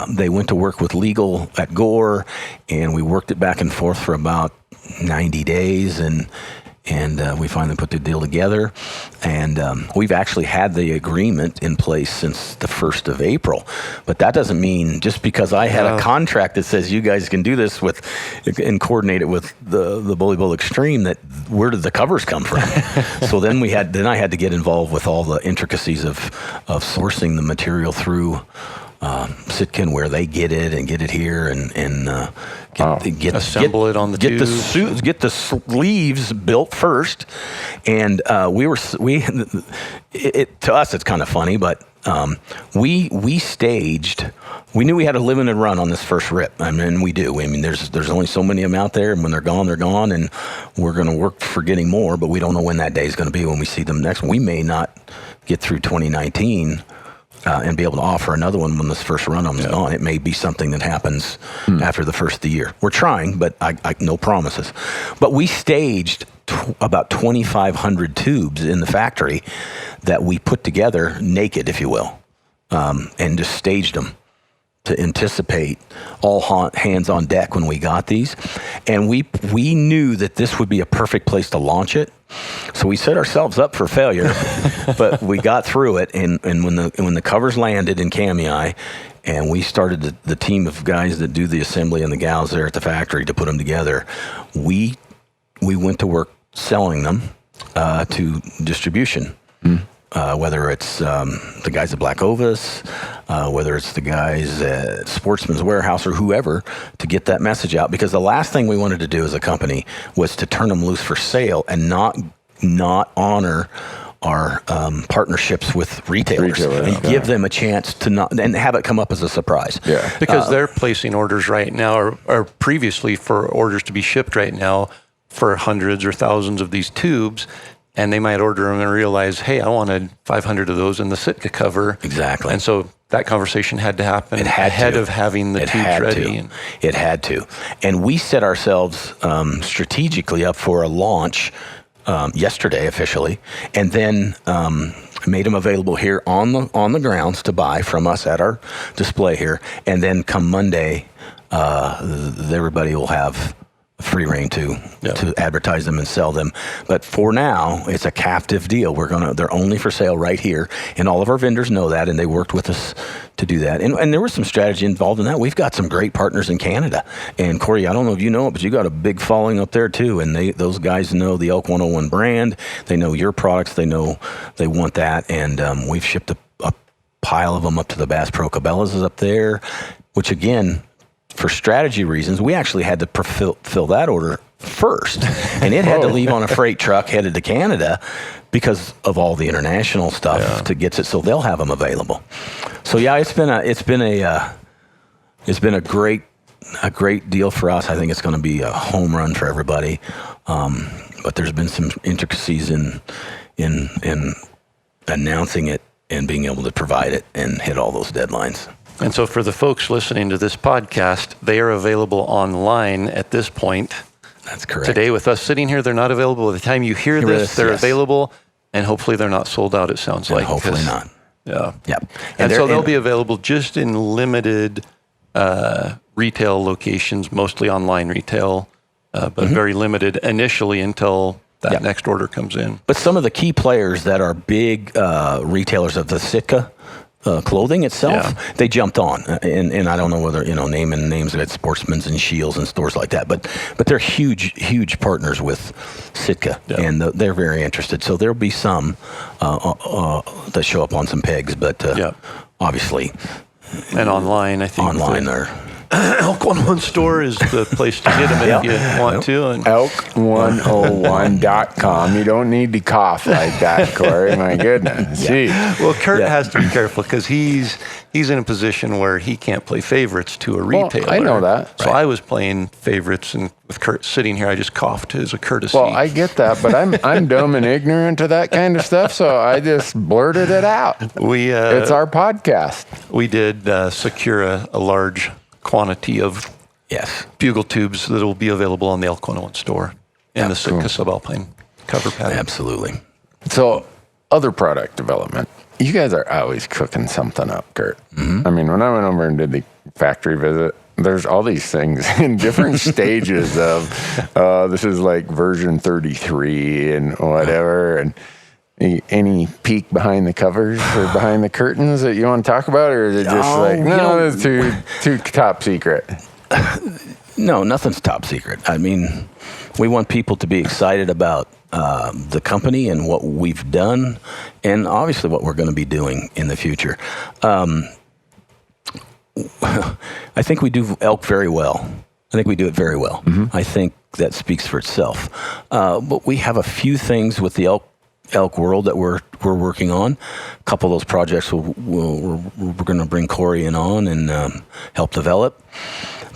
[SPEAKER 4] They went to work with legal at Gore, and we worked it back and forth for about 90 days, and we finally put the deal together, and we've actually had the agreement in place since the 1st of April. But that doesn't mean just because I had a contract that says you guys can do this and coordinate it with the Bully Bull Extreme, that where did the covers come from? So then I had to get involved with all the intricacies of sourcing the material through Sitka, where they get it and get it here and
[SPEAKER 5] assemble it on the tubes.
[SPEAKER 4] Get the sleeves built first, and to us it's kind of funny, but we staged. We knew we had a limited run on this first rip. I mean, we do. I mean, there's only so many of them out there, and when they're gone, they're gone, and we're going to work for getting more, but we don't know when that day is going to be when we see them next. We may not get through 2019. And be able to offer another one when this first run on is gone. It may be something that happens after the first of the year. We're trying, but I no promises. But we staged about 2,500 tubes in the factory that we put together naked, if you will, and just staged them to anticipate all hands on deck when we got these. And we knew that this would be a perfect place to launch it. So we set ourselves up for failure, but we got through it. And when the covers landed in Kamiah, and we started the team of guys that do the assembly and the gals there at the factory to put them together, we went to work selling them to distribution. Whether it's the guys at Black Ovis, whether it's the guys at Sportsman's Warehouse or whoever, to get that message out. Because the last thing we wanted to do as a company was to turn them loose for sale and not honor our partnerships with retailers and give them a chance to not and have it come up as a surprise.
[SPEAKER 2] Yeah,
[SPEAKER 5] because they're placing orders right now, or previously for orders to be shipped right now for hundreds or thousands of these tubes. And they might order them and realize, hey, I wanted 500 of those in the Sitka cover.
[SPEAKER 4] Exactly.
[SPEAKER 5] And so that conversation had to happen ahead of having the tubes ready.
[SPEAKER 4] It had to. And we set ourselves strategically up for a launch yesterday officially, and then made them available here on the grounds to buy from us at our display here. And then come Monday, everybody will have free reign to advertise them and sell them. But for now, it's a captive deal. They're only for sale right here. And all of our vendors know that, and they worked with us to do that. And there was some strategy involved in that. We've got some great partners in Canada. And Corey, I don't know if you know it, but you got a big following up there too. And those guys know the Elk 101 brand. They know your products. They know they want that. And we've shipped a pile of them up to the Bass Pro Cabela's is up there, which again, for strategy reasons, we actually had to fill that order first. And it had to leave on a freight truck headed to Canada because of all the international stuff to get it, so they'll have them available. So yeah, it's been a great deal for us. I think it's going to be a home run for everybody. But there's been some intricacies in announcing it and being able to provide it and hit all those deadlines.
[SPEAKER 5] And so for the folks listening to this podcast, they are available online at this point.
[SPEAKER 4] That's correct.
[SPEAKER 5] Today with us sitting here, they're not available. By the time you hear this, they're available, and hopefully they're not sold out, it sounds like.
[SPEAKER 4] Hopefully not.
[SPEAKER 5] Yeah.
[SPEAKER 4] Yep.
[SPEAKER 5] And so they'll be available just in limited retail locations, mostly online retail, but very limited initially until that next order comes in.
[SPEAKER 4] But some of the key players that are big retailers of the Sitka clothing itself, they jumped on, and I don't know whether naming names at Sportsman's and Shields and stores like that, but they're huge partners with Sitka, and they're very interested. So there'll be some that show up on some pegs, but obviously,
[SPEAKER 5] and online, I think Elk 101 store is the place to get them if you want to. And
[SPEAKER 2] Elk101.com. You don't need to cough like that, Corey. My goodness. Gee.
[SPEAKER 5] Well, Kurt has to be careful because he's in a position where he can't play favorites to a retailer.
[SPEAKER 2] I know that.
[SPEAKER 5] So I was playing favorites, and with Kurt sitting here, I just coughed as a courtesy.
[SPEAKER 2] Well, I get that, but I'm dumb and ignorant to that kind of stuff, so I just blurted it out. It's our podcast.
[SPEAKER 5] We did secure a large quantity of bugle tubes that will be available on the Elk 101 store and the Sitka subalpine cover pattern.
[SPEAKER 4] Absolutely.
[SPEAKER 2] So, other product development. You guys are always cooking something up, Kurt. Mm-hmm. I mean, when I went over and did the factory visit, there's all these things in different stages of this is like version 33 and whatever. And any peek behind the covers or behind the curtains that you want to talk about, or is it just it's too top secret?
[SPEAKER 4] No, nothing's top secret. I mean, we want people to be excited about the company and what we've done, and obviously what we're going to be doing in the future. I think we do elk very well. I think we do it very well. Mm-hmm. I think that speaks for itself. But we have a few things with the elk world that we're working on. A couple of those projects we're going to bring Corey in on and help develop.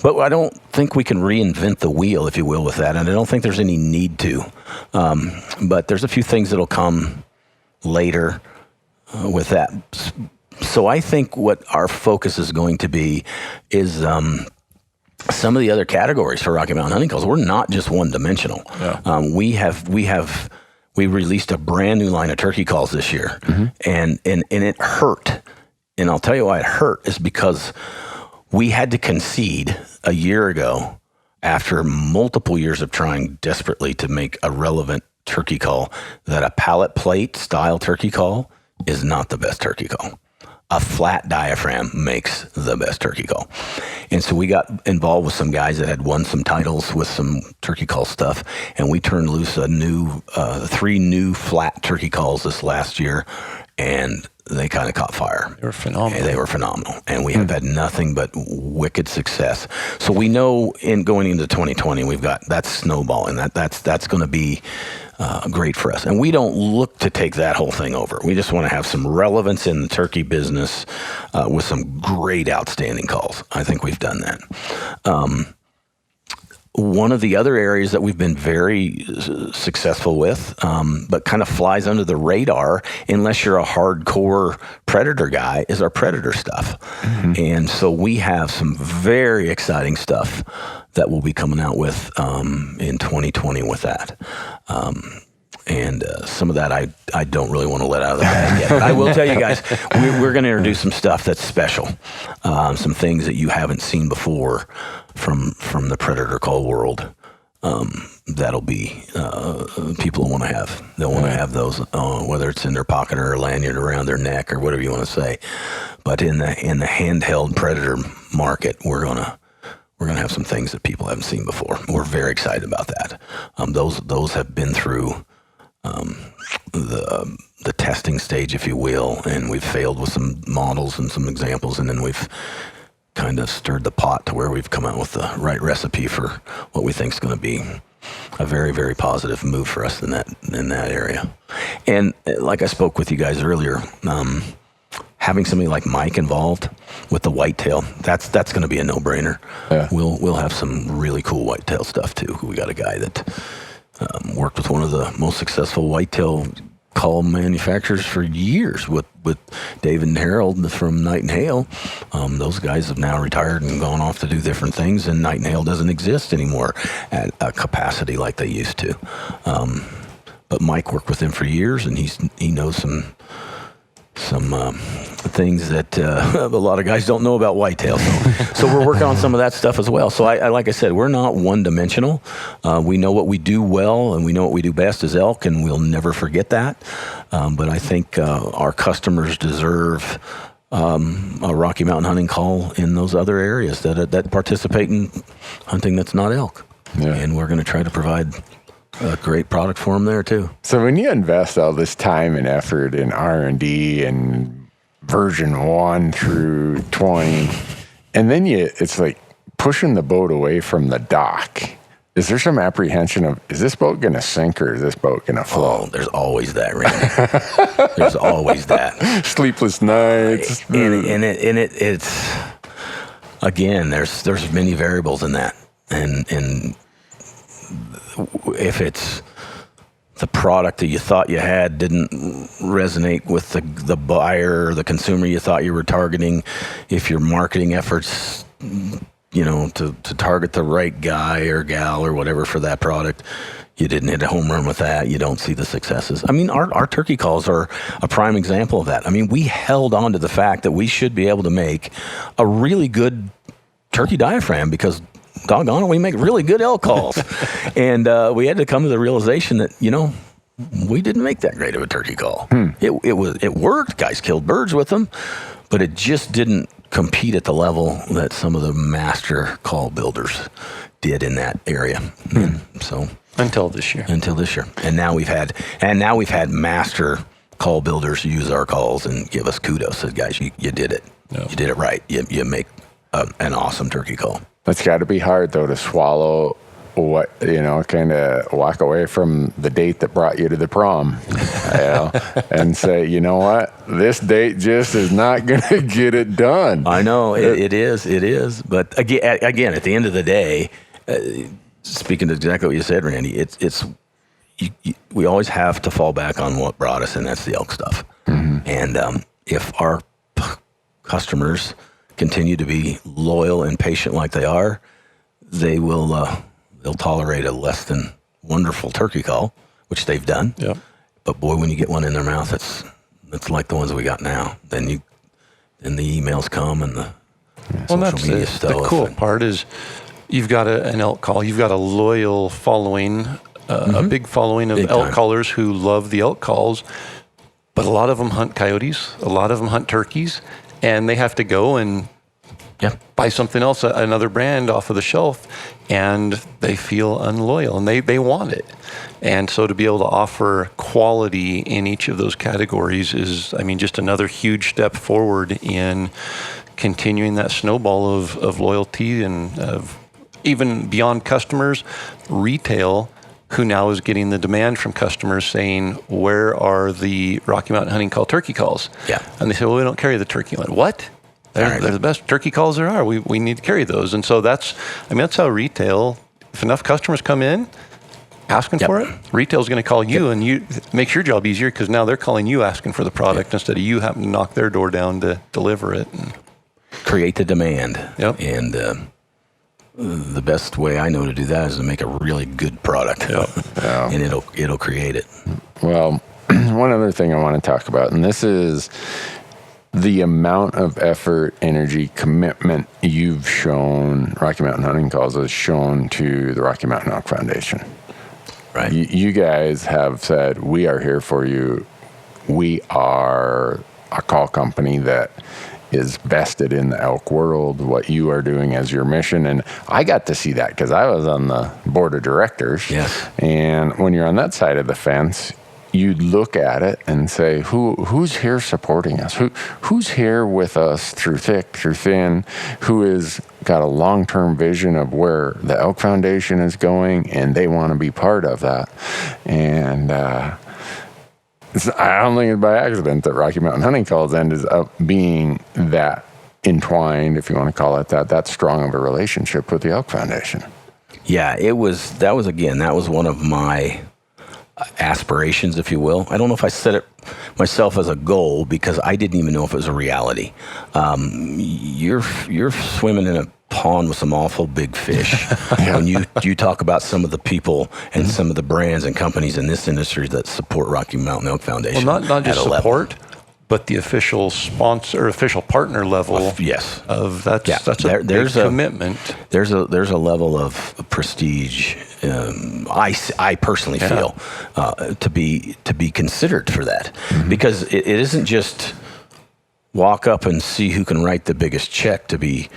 [SPEAKER 4] But I don't think we can reinvent the wheel, if you will, with that. And I don't think there's any need to. But there's a few things that'll come later with that. So I think what our focus is going to be is some of the other categories for Rocky Mountain Hunting Calls. We're not just one-dimensional. Yeah. We released a brand new line of turkey calls this year, mm-hmm. and it hurt. And I'll tell you why it hurt is because we had to concede a year ago after multiple years of trying desperately to make a relevant turkey call that a pallet plate style turkey call is not the best turkey call. A flat diaphragm makes the best turkey call. And so we got involved with some guys that had won some titles with some turkey call stuff, and we turned loose three new flat turkey calls this last year, and they kind of caught fire.
[SPEAKER 5] They were phenomenal.
[SPEAKER 4] And we have had nothing but wicked success. So we know in going into 2020, we've got that snowballing. That's going to be great for us. And we don't look to take that whole thing over. We just want to have some relevance in the turkey business with some great, outstanding calls. I think we've done that. One of the other areas that we've been very successful with, but kind of flies under the radar unless you're a hardcore predator guy, is our predator stuff. Mm-hmm. And so we have some very exciting stuff that we'll be coming out with in 2020 with that. And some of that I don't really want to let out of the bag yet. But I will tell you guys, we're going to introduce some stuff that's special, some things that you haven't seen before from the predator call world. That'll be people want to have. They'll want to have those, whether it's in their pocket or a lanyard around their neck or whatever you want to say. But in the handheld predator market, we're gonna have some things that people haven't seen before. We're very excited about that. Those have been through the testing stage, if you will, and we've failed with some models and some examples, and then we've kind of stirred the pot to where we've come out with the right recipe for what we think is going to be a very, very positive move for us in that area. And like I spoke with you guys earlier, having somebody like Mike involved with the whitetail, that's going to be a no-brainer. Yeah. We'll have some really cool whitetail stuff too. We got a guy that worked with one of the most successful whitetail call manufacturers for years with David and Harold from Night and Hail. Those guys have now retired and gone off to do different things, and Night and Hail doesn't exist anymore at a capacity like they used to. But Mike worked with him for years, and he knows some things that a lot of guys don't know about whitetail. So we're working on some of that stuff as well. So I like I said, we're not one-dimensional. We know what we do well, and we know what we do best as elk, and we'll never forget that. But I think our customers deserve a Rocky Mountain Hunting Call in those other areas that participate in hunting that's not elk. Yeah. And we're going to try to provide a great product for them there too.
[SPEAKER 2] So when you invest all this time and effort in R&D and version 1 through 20, and then it's like pushing the boat away from the dock, is there some apprehension of, is this boat going to sink or is this boat going to float?
[SPEAKER 4] Oh, there's always that, Randy. There's always that.
[SPEAKER 2] Sleepless nights.
[SPEAKER 4] And it's again, there's many variables in that. And if it's the product that you thought you had didn't resonate with the buyer or the consumer you thought you were targeting, if your marketing efforts, to target the right guy or gal or whatever for that product, you didn't hit a home run with that, you don't see the successes. I mean, our turkey calls are a prime example of that. I mean, we held on to the fact that we should be able to make a really good turkey diaphragm because doggone it, we make really good elk calls. And we had to come to the realization that, we didn't make that great of a turkey call. It worked. Guys killed birds with them, but it just didn't compete at the level that some of the master call builders did in that area. So
[SPEAKER 5] until this year.
[SPEAKER 4] And now we've had master call builders use our calls and give us kudos. Said, guys, you did it. No. You did it right. You make an awesome turkey call.
[SPEAKER 2] It's got to be hard, though, to swallow what, kind of walk away from the date that brought you to the prom, and say, you know what, this date just is not going to get it done.
[SPEAKER 4] I know, it is. But again, at the end of the day, speaking to exactly what you said, Randy, we always have to fall back on what brought us, and that's the elk stuff. Mm-hmm. And if our customers continue to be loyal and patient like they are, they'll tolerate a less than wonderful turkey call, which they've done.
[SPEAKER 5] Yep.
[SPEAKER 4] But boy, when you get one in their mouth, it's like the ones we got now. Then the emails come and the social media stuff.
[SPEAKER 5] The cool part is you've got an elk call. You've got a loyal following, a big following of elk callers who love the elk calls. But a lot of them hunt coyotes. A lot of them hunt turkeys. And they have to go and buy something else, another brand off of the shelf, and they feel unloyal, and they want it. And so to be able to offer quality in each of those categories is, just another huge step forward in continuing that snowball of loyalty and of even beyond customers, retail, who now is getting the demand from customers saying, where are the Rocky Mountain Hunting Call turkey calls?
[SPEAKER 4] Yeah.
[SPEAKER 5] And they say, well, we don't carry the turkey one. What? They're the best turkey calls there are. We need to carry those. And so that's how retail, if enough customers come in asking for it, retail's going to call you, and you makes your job easier because now they're calling you asking for the product instead of you having to knock their door down to deliver it. And
[SPEAKER 4] create the demand. Yep. And the best way I know to do that is to make a really good product. Yep. And it'll create it.
[SPEAKER 2] Well, one other thing I want to talk about, and this is the amount of effort, energy, commitment you've shown, Rocky Mountain Hunting Calls has shown to the Rocky Mountain Elk Foundation.
[SPEAKER 4] Right.
[SPEAKER 2] You guys have said, we are here for you. We are a call company that is vested in the elk world, what you are doing as your mission. And I got to see that because I was on the board of directors.
[SPEAKER 4] Yes.
[SPEAKER 2] And when you're on that side of the fence, you look at it and say, who's here supporting us? Who's here with us through thick, through thin? Who has got a long-term vision of where the Elk Foundation is going, and they want to be part of that? And I don't think it's by accident that Rocky Mountain Hunting Calls ended up being that entwined, if you want to call it that strong of a relationship with the Elk Foundation.
[SPEAKER 4] Yeah, that was one of my aspirations, if you will. I don't know if I set it myself as a goal because I didn't even know if it was a reality. You're swimming in a pond with some awful big fish when you talk about some of the people and some of the brands and companies in this industry that support Rocky Mountain Elk Foundation.
[SPEAKER 5] Well, not just support, but the official sponsor, official partner level.
[SPEAKER 4] Yes.
[SPEAKER 5] Of that's a big commitment.
[SPEAKER 4] There's a level of prestige. I personally feel to be considered for that, because it isn't just walk up and see who can write the biggest check to be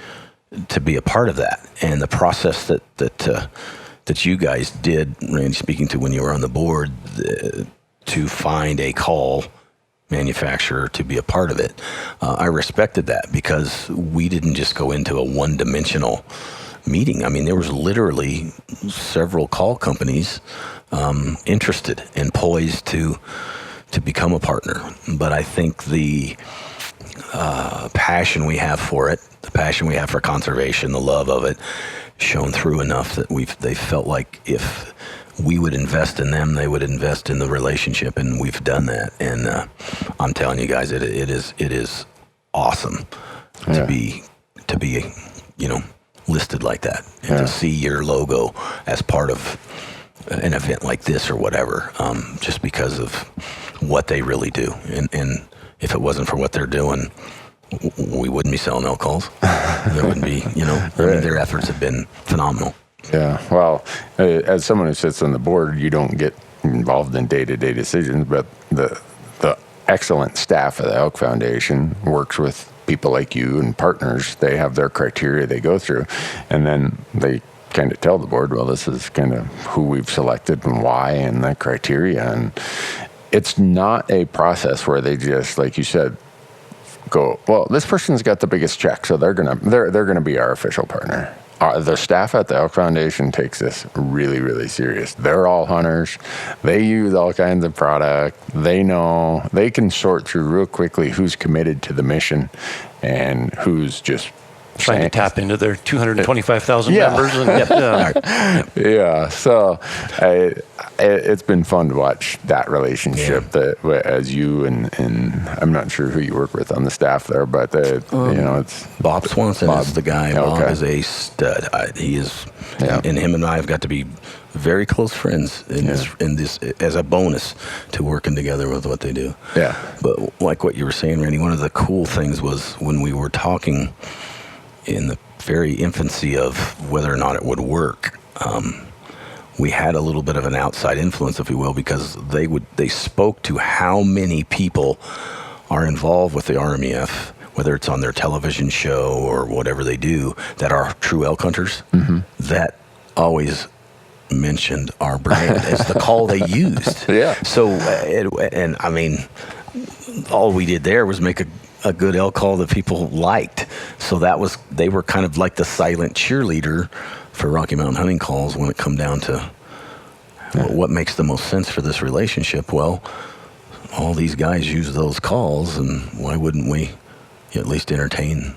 [SPEAKER 4] a part of that, and the process that you guys did, Randy, speaking to when you were on the board, to find a call manufacturer to be a part of it. I respected that because we didn't just go into a one-dimensional meeting. I mean, there was literally several call companies interested and poised to become a partner. But I think the passion we have for it, the passion we have for conservation, the love of it, shone through enough that they felt like if we would invest in them, they would invest in the relationship, and we've done that. And I'm telling you guys, it is awesome to be listed like that, and to see your logo as part of an event like this or whatever, just because of what they really do. And if it wasn't for what they're doing, we wouldn't be selling elk calls. There wouldn't be, I mean, their efforts have been phenomenal.
[SPEAKER 2] Yeah. Well, as someone who sits on the board, you don't get involved in day-to-day decisions, but the excellent staff of the Elk Foundation works with people like you and partners. They have their criteria they go through, and then they kind of tell the board, well, this is kind of who we've selected and why, and the criteria. And it's not a process where they just, like you said, go, well, this person's got the biggest check, so they're gonna be our official partner. The staff at the Elk Foundation takes this really, really serious. They're all hunters. They use all kinds of product. They know, they can sort through real quickly who's committed to the mission and who's just
[SPEAKER 5] trying to tap into their 225,000
[SPEAKER 2] Yeah.
[SPEAKER 5] members. And,
[SPEAKER 2] Yeah, so it's been fun to watch that relationship that as you and I'm not sure who you work with on the staff there, but it's
[SPEAKER 4] Bob Swanson is the guy. Bob
[SPEAKER 2] Okay.
[SPEAKER 4] is a stud. He is,
[SPEAKER 2] Yeah.
[SPEAKER 4] and him and I have got to be very close friends in this as a bonus to working together with what they do.
[SPEAKER 2] Yeah.
[SPEAKER 4] But like what you were saying, Randy, one of the cool things was when we were talking in the very infancy of whether or not it would work, we had a little bit of an outside influence, if you will, because they spoke to how many people are involved with the RMEF, whether it's on their television show or whatever they do, that are true elk hunters, that always mentioned our brand as the call they used.
[SPEAKER 2] Yeah.
[SPEAKER 4] So, and I mean, all we did there was make a good elk call that people liked. So they were kind of like the silent cheerleader for Rocky Mountain Hunting Calls when it come down to what makes the most sense for this relationship. Well, all these guys use those calls, and why wouldn't we at least entertain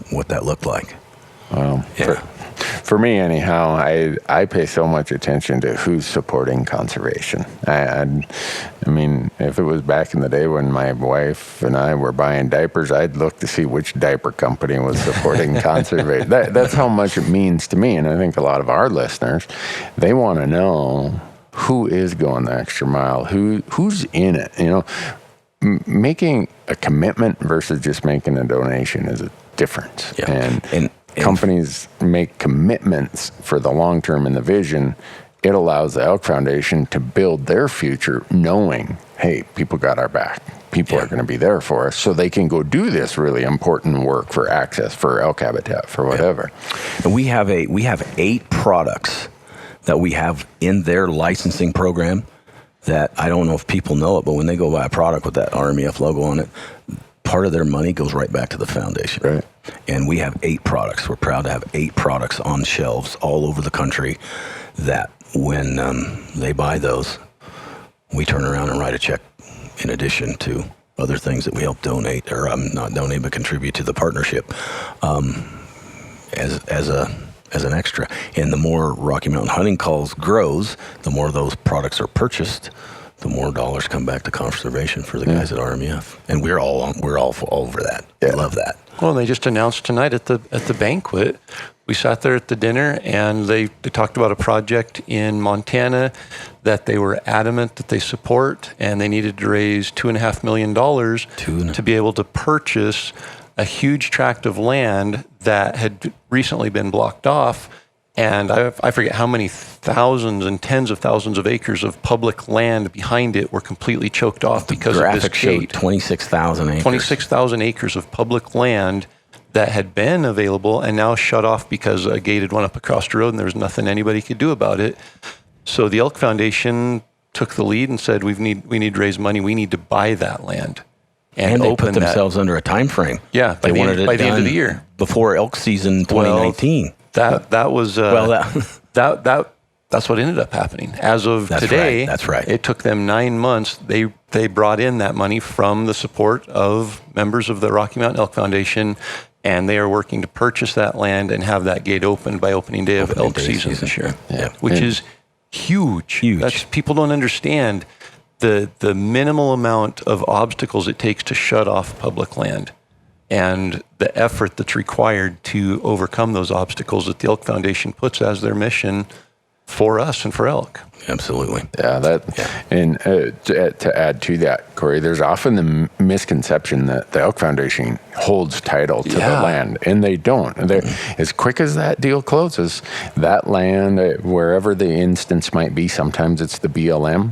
[SPEAKER 4] what that looked like?
[SPEAKER 2] For me, anyhow, I pay so much attention to who's supporting conservation. I mean, if it was back in the day when my wife and I were buying diapers, I'd look to see which diaper company was supporting conservation. That's how much it means to me, and I think a lot of our listeners, they want to know who is going the extra mile, who's in it. Making a commitment versus just making a donation is a difference.
[SPEAKER 4] Yeah.
[SPEAKER 2] And companies make commitments for the long term and the vision. It allows the Elk Foundation to build their future knowing, hey, people got our back. People are going to be there for us, so they can go do this really important work for access, for elk habitat, for whatever.
[SPEAKER 4] And we have 8 products that we have in their licensing program that I don't know if people know it, but when they go buy a product with that RMEF logo on it, part of their money goes right back to the foundation.
[SPEAKER 2] Right.
[SPEAKER 4] And we have 8 products. We're proud to have 8 products on shelves all over the country that when they buy those, we turn around and write a check in addition to other things that we help donate, or not donate, but contribute to the partnership as an extra. And the more Rocky Mountain Hunting Calls grows, the more those products are purchased, the more dollars come back to conservation for the guys at RMEF. And we're all over that.
[SPEAKER 2] Yeah.
[SPEAKER 4] We love that.
[SPEAKER 5] Well, they just announced tonight at the banquet. We sat there at the dinner, and they talked about a project in Montana that they were adamant that they support, and they needed to raise $2.5 million to be able to purchase a huge tract of land that had recently been blocked off. And I forget how many thousands and tens of thousands of acres of public land behind it were completely choked off because of this
[SPEAKER 4] graphic showed
[SPEAKER 5] gate.
[SPEAKER 4] 26,000 acres.
[SPEAKER 5] 26,000 acres of public land that had been available and now shut off because a gate had went up across the road and there was nothing anybody could do about it. So the Elk Foundation took the lead and said, we need to raise money. We need to buy that land.
[SPEAKER 4] And they put themselves under a time frame.
[SPEAKER 5] Yeah, by the end of the year.
[SPEAKER 4] Before elk season 2019.
[SPEAKER 5] That was that's what ended up happening. As of today,
[SPEAKER 4] right. That's right.
[SPEAKER 5] It took them 9 months. They brought in that money from the support of members of the Rocky Mountain Elk Foundation, and they are working to purchase that land and have that gate opened by opening day of elk season this year.
[SPEAKER 4] Yeah.
[SPEAKER 5] Which is huge. People don't understand the minimal amount of obstacles it takes to shut off public land, and the effort that's required to overcome those obstacles that the Elk Foundation puts as their mission for us and for elk.
[SPEAKER 4] Absolutely.
[SPEAKER 2] Yeah, and to add to that, Corey, there's often the misconception that the Elk Foundation holds title to the land, and they don't. As quick as that deal closes, that land, wherever the instance might be, sometimes it's the BLM,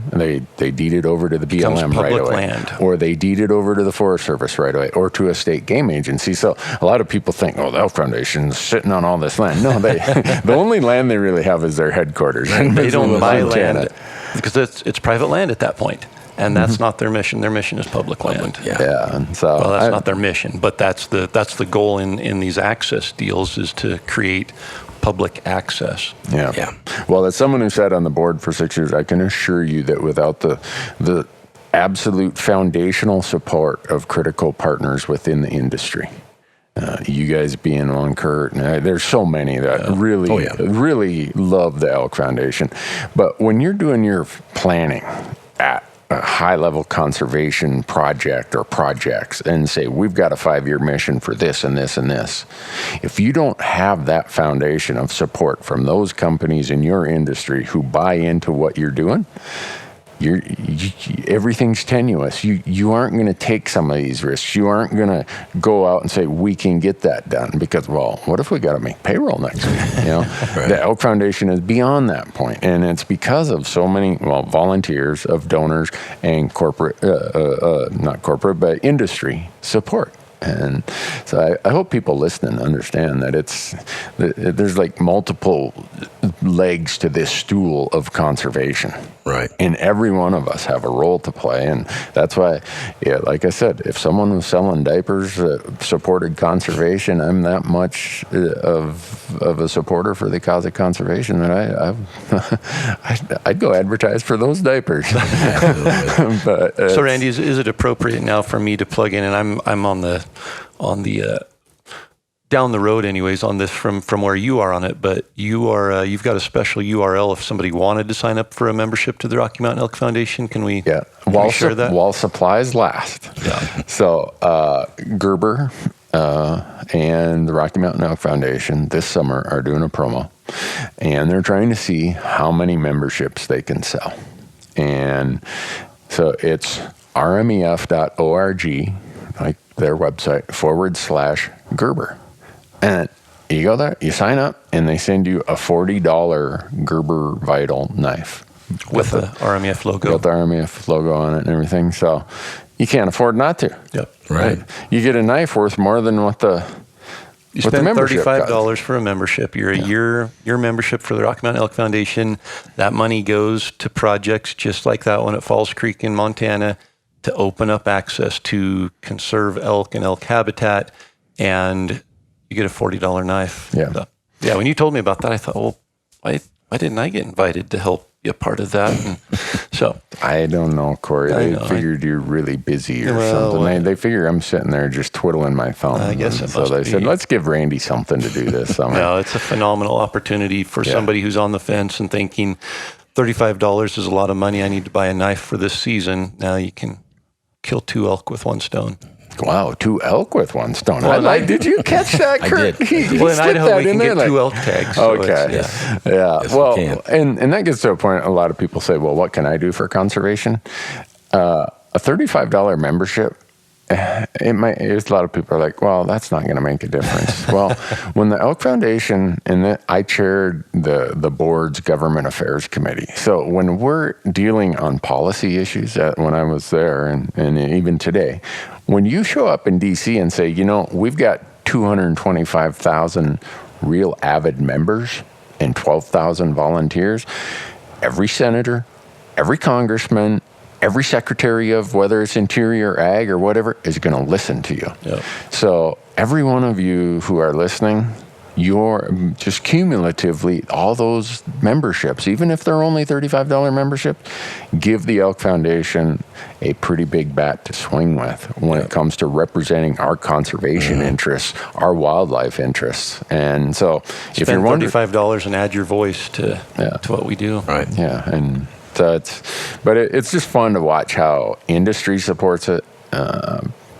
[SPEAKER 2] they deed it over to the BLM right away. Land. Or they deed it over to the Forest Service right away, or to a state game agency. So a lot of people think, the Elk Foundation's sitting on all this land. No, the only land they really have is their headquarters.
[SPEAKER 5] They don't buy land because it's private land at that point, and that's not their mission. Their mission is public land.
[SPEAKER 2] Yeah. And so
[SPEAKER 5] that's not their mission, but that's the goal in these access deals, is to create public access.
[SPEAKER 2] Yeah. Well, as someone who sat on the board for 6 years, I can assure you that without the absolute foundational support of critical partners within the industry, you guys being one, Kurt, and there's so many that really love the Elk Foundation. But when you're doing your planning at a high-level conservation project or projects and say, we've got a 5-year mission for this and this and this, if you don't have that foundation of support from those companies in your industry who buy into what you're doing, everything's tenuous. You aren't going to take some of these risks. You aren't going to go out and say, we can get that done, because, what if we got to make payroll next week? Right. The Elk Foundation is beyond that point, and it's because of so many volunteers, of donors, and corporate, not corporate, but industry support. And so I hope people listening understand that there's like multiple legs to this stool of conservation.
[SPEAKER 4] Right.
[SPEAKER 2] And every one of us have a role to play. And that's why, like I said, if someone was selling diapers that supported conservation, I'm that much of a supporter for the cause of conservation that I'd go advertise for those diapers. But,
[SPEAKER 5] so Randy, is it appropriate now for me to plug in, and I'm on the down the road anyways on this from where you are on it, but you've got a special URL if somebody wanted to sign up for a membership to the Rocky Mountain Elk Foundation. Can we share that?
[SPEAKER 2] While supplies last.
[SPEAKER 5] Yeah.
[SPEAKER 2] So Gerber and the Rocky Mountain Elk Foundation this summer are doing a promo, and they're trying to see how many memberships they can sell. And so it's rmef.org, like their website, /Gerber. And you go there, you sign up, and they send you a $40 Gerber Vital knife.
[SPEAKER 5] With the RMEF logo.
[SPEAKER 2] With the RMEF logo on it and everything. So you can't afford not to.
[SPEAKER 5] Yep.
[SPEAKER 4] Right.
[SPEAKER 2] You get a knife worth more than what the
[SPEAKER 5] You spend $35 for a membership. You're a year membership for the Rocky Mountain Elk Foundation. That money goes to projects just like that one at Falls Creek in Montana to open up access to conserve elk and elk habitat, and you get a $40 knife.
[SPEAKER 2] Yeah.
[SPEAKER 5] So, when you told me about that, I thought, why didn't I get invited to help be a part of that? And so
[SPEAKER 2] I don't know, Corey. They figured you're really busy or something. They figure I'm sitting there just twiddling my thumb.
[SPEAKER 5] I guess
[SPEAKER 2] so they said, let's give Randy something to do this summer.
[SPEAKER 5] No, it's a phenomenal opportunity for somebody who's on the fence and thinking $35 is a lot of money. I need to buy a knife for this season. Now you can kill 2 elk with 1 stone.
[SPEAKER 2] Wow, 2 elk with 1 stone. Did you catch that, Kurt?
[SPEAKER 4] I did.
[SPEAKER 5] Well, in Idaho, we can get 2 elk tags. So
[SPEAKER 2] okay.
[SPEAKER 4] Yes,
[SPEAKER 2] well,
[SPEAKER 4] we can.
[SPEAKER 2] and that gets to a point, a lot of people say, well, what can I do for conservation? A $35 membership, a lot of people are like, well, that's not going to make a difference. Well, when the Elk Foundation, I chaired the board's government affairs committee. So when we're dealing on policy issues, when I was there and even today, when you show up in DC and say, we've got 225,000 real avid members and 12,000 volunteers, every senator, every congressman, every secretary of whether it's Interior, Ag, or whatever is going to listen to you.
[SPEAKER 5] Yep.
[SPEAKER 2] So every one of you who are listening, just cumulatively, all those memberships, even if they're only $35 membership, give the Elk Foundation a pretty big bat to swing with when it comes to representing our conservation interests, our wildlife interests. And so if you're wondering,
[SPEAKER 5] $35 and add your voice to what we do.
[SPEAKER 4] Right.
[SPEAKER 2] yeah, and so it's just fun to watch how industry supports it.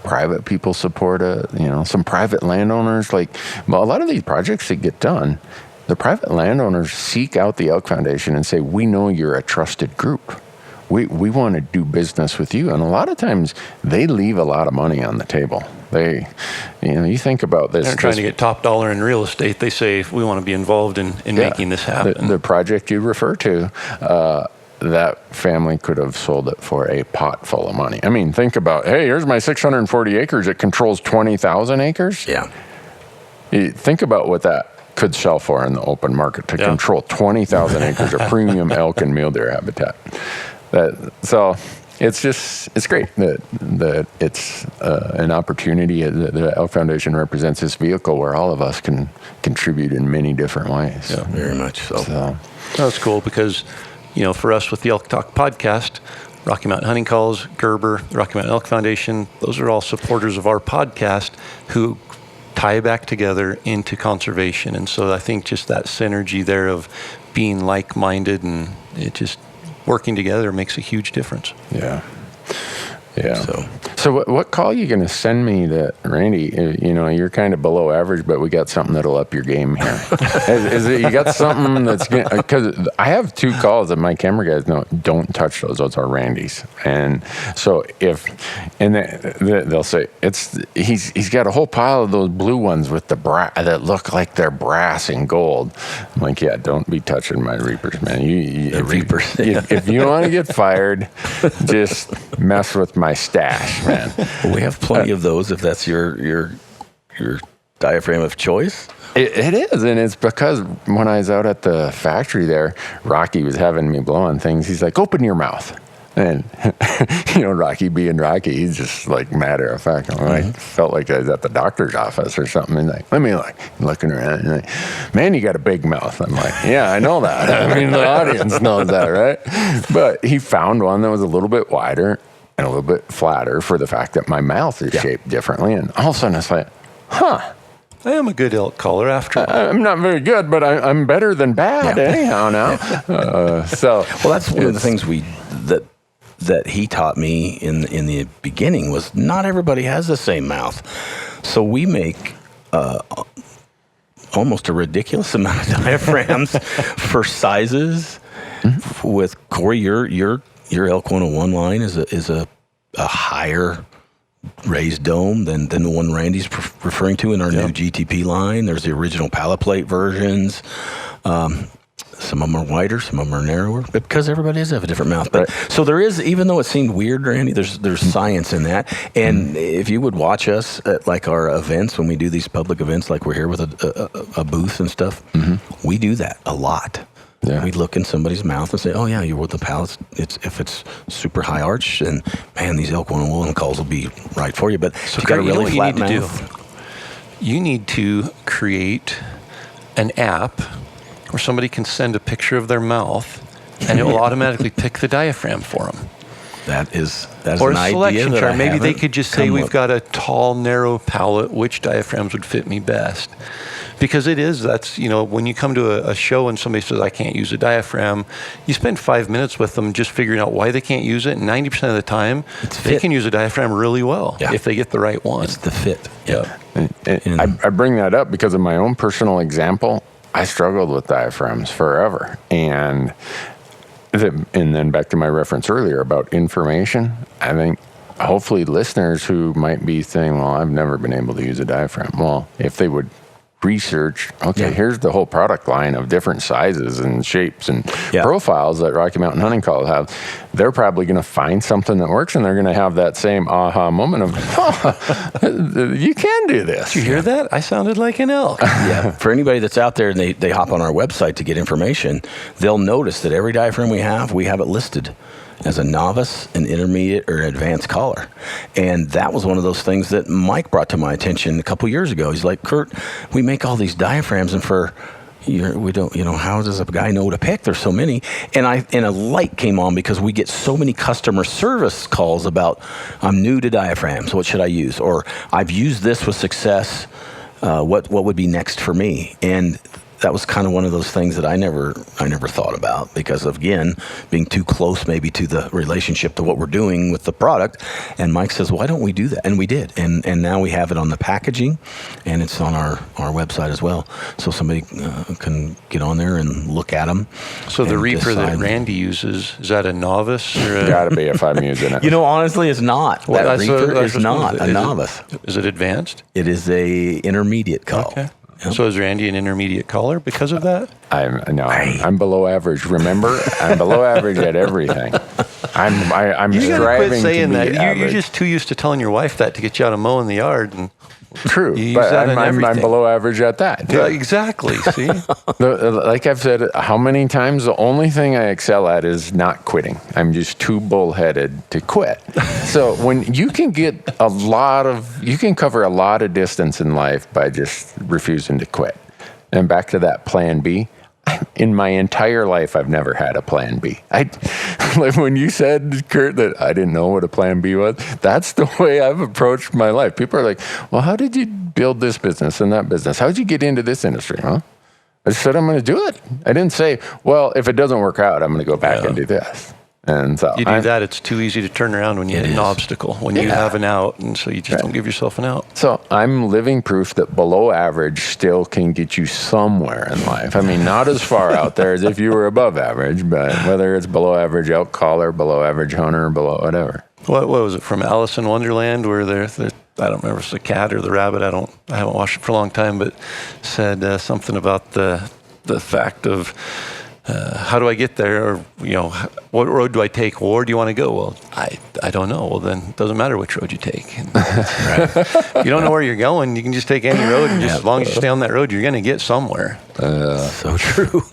[SPEAKER 2] Private people support it. Some private landowners, a lot of these projects that get done, the private landowners seek out the Elk Foundation and say, we know you're a trusted group. We want to do business with you. And a lot of times they leave a lot of money on the table. You think about this.
[SPEAKER 5] They're trying to get top dollar in real estate. They say, we want to be involved in making this happen.
[SPEAKER 2] The project you refer to, that family could have sold it for a pot full of money. I mean, think about, hey, here's my 640 acres. It controls 20,000 acres.
[SPEAKER 4] Yeah.
[SPEAKER 2] Think about what that could sell for in the open market to control 20,000 acres of premium elk and mule deer habitat. So it's great that it's an opportunity. The Elk Foundation represents this vehicle where all of us can contribute in many different ways.
[SPEAKER 4] Yeah, very much so.
[SPEAKER 5] That's cool because, for us with the Elk Talk podcast, Rocky Mountain Hunting Calls, Gerber, the Rocky Mountain Elk Foundation, those are all supporters of our podcast who tie back together into conservation. And so I think just that synergy there of being like-minded and it just working together makes a huge difference.
[SPEAKER 2] Yeah. So what call are you going to send me that, Randy? You're kind of below average, but we got something that'll up your game here. Is it you got something that's because I have 2 calls that my camera guys know don't touch those. Those are Randy's, and so they'll say he's got a whole pile of those blue ones with the that look like they're brass and gold. I'm like, yeah, don't be touching my Reapers, man.
[SPEAKER 4] Reapers.
[SPEAKER 2] If you want to get fired, just mess with my stash, man.
[SPEAKER 4] We have plenty of those if that's your diaphragm of choice.
[SPEAKER 2] It is, and it's because when I was out at the factory there, Rocky was having me blow on things. He's like, open your mouth. And, Rocky being Rocky, he's just like matter of fact. I felt like I was at the doctor's office or something. And like, let me look. Looking around. And like, man, you got a big mouth. I'm like, yeah, I know that. I mean, the audience knows that, right? But he found one that was a little bit wider and a little bit flatter for the fact that my mouth is shaped differently. And all of a sudden it's like, I
[SPEAKER 5] am a good elk caller after all.
[SPEAKER 2] I'm not very good, but I'm better than bad anyhow now.
[SPEAKER 4] That's one of the things that he taught me in the beginning was not everybody has the same mouth. So we make almost a ridiculous amount of diaphragms for sizes. Mm-hmm. With Corey, your Elk 101 line is a higher raised dome than the one Randy's referring to in our new GTP line. There's the original pallet plate versions. Some of them are wider, some of them are narrower, because everybody does have a different mouth. But so there is, even though it seemed weird, Randy, there's science in that. And if you would watch us at like our events, when we do these public events, like we're here with a booth and stuff, we do that a lot. Yeah. We look in somebody's mouth and say, "Oh yeah, you're with the pallets. If it's super high arch, and man, these Elk 101 calls will be right for you." But
[SPEAKER 5] so
[SPEAKER 4] if you got a really flat mouth,
[SPEAKER 5] you need to create an app where somebody can send a picture of their mouth, and it will automatically pick the diaphragm for them.
[SPEAKER 4] That is
[SPEAKER 5] or
[SPEAKER 4] an
[SPEAKER 5] a selection
[SPEAKER 4] idea
[SPEAKER 5] chart. Maybe they could just say, "We've got a tall, narrow palate. Which diaphragms would fit me best?" Because that's when you come to a show and somebody says, "I can't use a diaphragm," you spend 5 minutes with them just figuring out why they can't use it. And 90% of the time, they can use a diaphragm really well if they get the right one.
[SPEAKER 4] It's the fit.
[SPEAKER 5] Yeah.
[SPEAKER 2] I bring that up because of my own personal example. I struggled with diaphragms forever. And then back to my reference earlier about information, I think hopefully listeners who might be saying, well, I've never been able to use a diaphragm. Well, if they would research, here's the whole product line of different sizes and shapes and profiles that Rocky Mountain Hunting Calls have. they're probably going to find something that works, and they're going to have that same aha moment of, you can do this.
[SPEAKER 5] Did you hear that? I sounded like an elk.
[SPEAKER 4] Yeah. For anybody that's out there and they hop on our website to get information, they'll notice that every diaphragm we have it listed as a novice, an intermediate, or an advanced collar. And that was one of those things that Mike brought to my attention a couple years ago. He's like, Kurt, we make all these diaphragms, and we don't, how does a guy know to pick? There's so many. And a light came on because we get so many customer service calls about, I'm new to diaphragms, what should I use? Or I've used this with success, what would be next for me? And that was kind of one of those things that I never thought about because of, again, being too close maybe to the relationship to what we're doing with the product. And Mike says, why don't we do that? And we did. And now we have it on the packaging, and it's on our website as well. So somebody can get on there and look at them.
[SPEAKER 5] So the reefer that Randy uses, is that a novice? Or
[SPEAKER 2] Got to be if I'm using it.
[SPEAKER 4] Honestly, it's not.
[SPEAKER 5] Well,
[SPEAKER 4] that reefer is not a novice.
[SPEAKER 5] Is it advanced?
[SPEAKER 4] It is a intermediate call.
[SPEAKER 5] Okay.
[SPEAKER 4] Yep.
[SPEAKER 5] So is Randy an intermediate caller because of that?
[SPEAKER 2] I'm below average. Remember, I'm below average at everything. I'm
[SPEAKER 5] You gotta
[SPEAKER 2] striving
[SPEAKER 5] quit saying
[SPEAKER 2] to be
[SPEAKER 5] that. You're
[SPEAKER 2] average.
[SPEAKER 5] just too used to telling your wife that to get you out of mowing the yard. And
[SPEAKER 2] True,
[SPEAKER 5] you use
[SPEAKER 2] but
[SPEAKER 5] that in
[SPEAKER 2] I'm
[SPEAKER 5] everything.
[SPEAKER 2] below average at that.
[SPEAKER 5] yeah, exactly. See,
[SPEAKER 2] Like I've said, how many times, the only thing I excel at is not quitting. I'm just too bullheaded to quit. So when you can you can cover a lot of distance in life by just refusing to quit. And back to that plan B. In my entire life, I've never had a plan B. Like when you said, Kurt, that I didn't know what a plan B was, that's the way I've approached my life. People are like, well, how did you build this business and that business? How did you get into this industry, huh? I said, I'm going to do it. I didn't say, well, if it doesn't work out, I'm going to go back and do this. And so
[SPEAKER 5] you do that, it's too easy to turn around when you hit an obstacle, when you have an out, and so you just don't give yourself an out.
[SPEAKER 2] So I'm living proof that below average still can get you somewhere in life. I mean, not as far out there as if you were above average, but whether it's below average elk collar, below average hunter, below whatever.
[SPEAKER 5] What was it from Alice in Wonderland where I don't remember if it's the cat or the rabbit. I haven't watched it for a long time, but said something about the fact of how do I get there, or what road do I take? Where do you want to go? Well, I don't know. Well, then it doesn't matter which road you take. If you don't know where you're going, you can just take any road, and just as long as you stay on that road, you're going to get somewhere.
[SPEAKER 4] So true.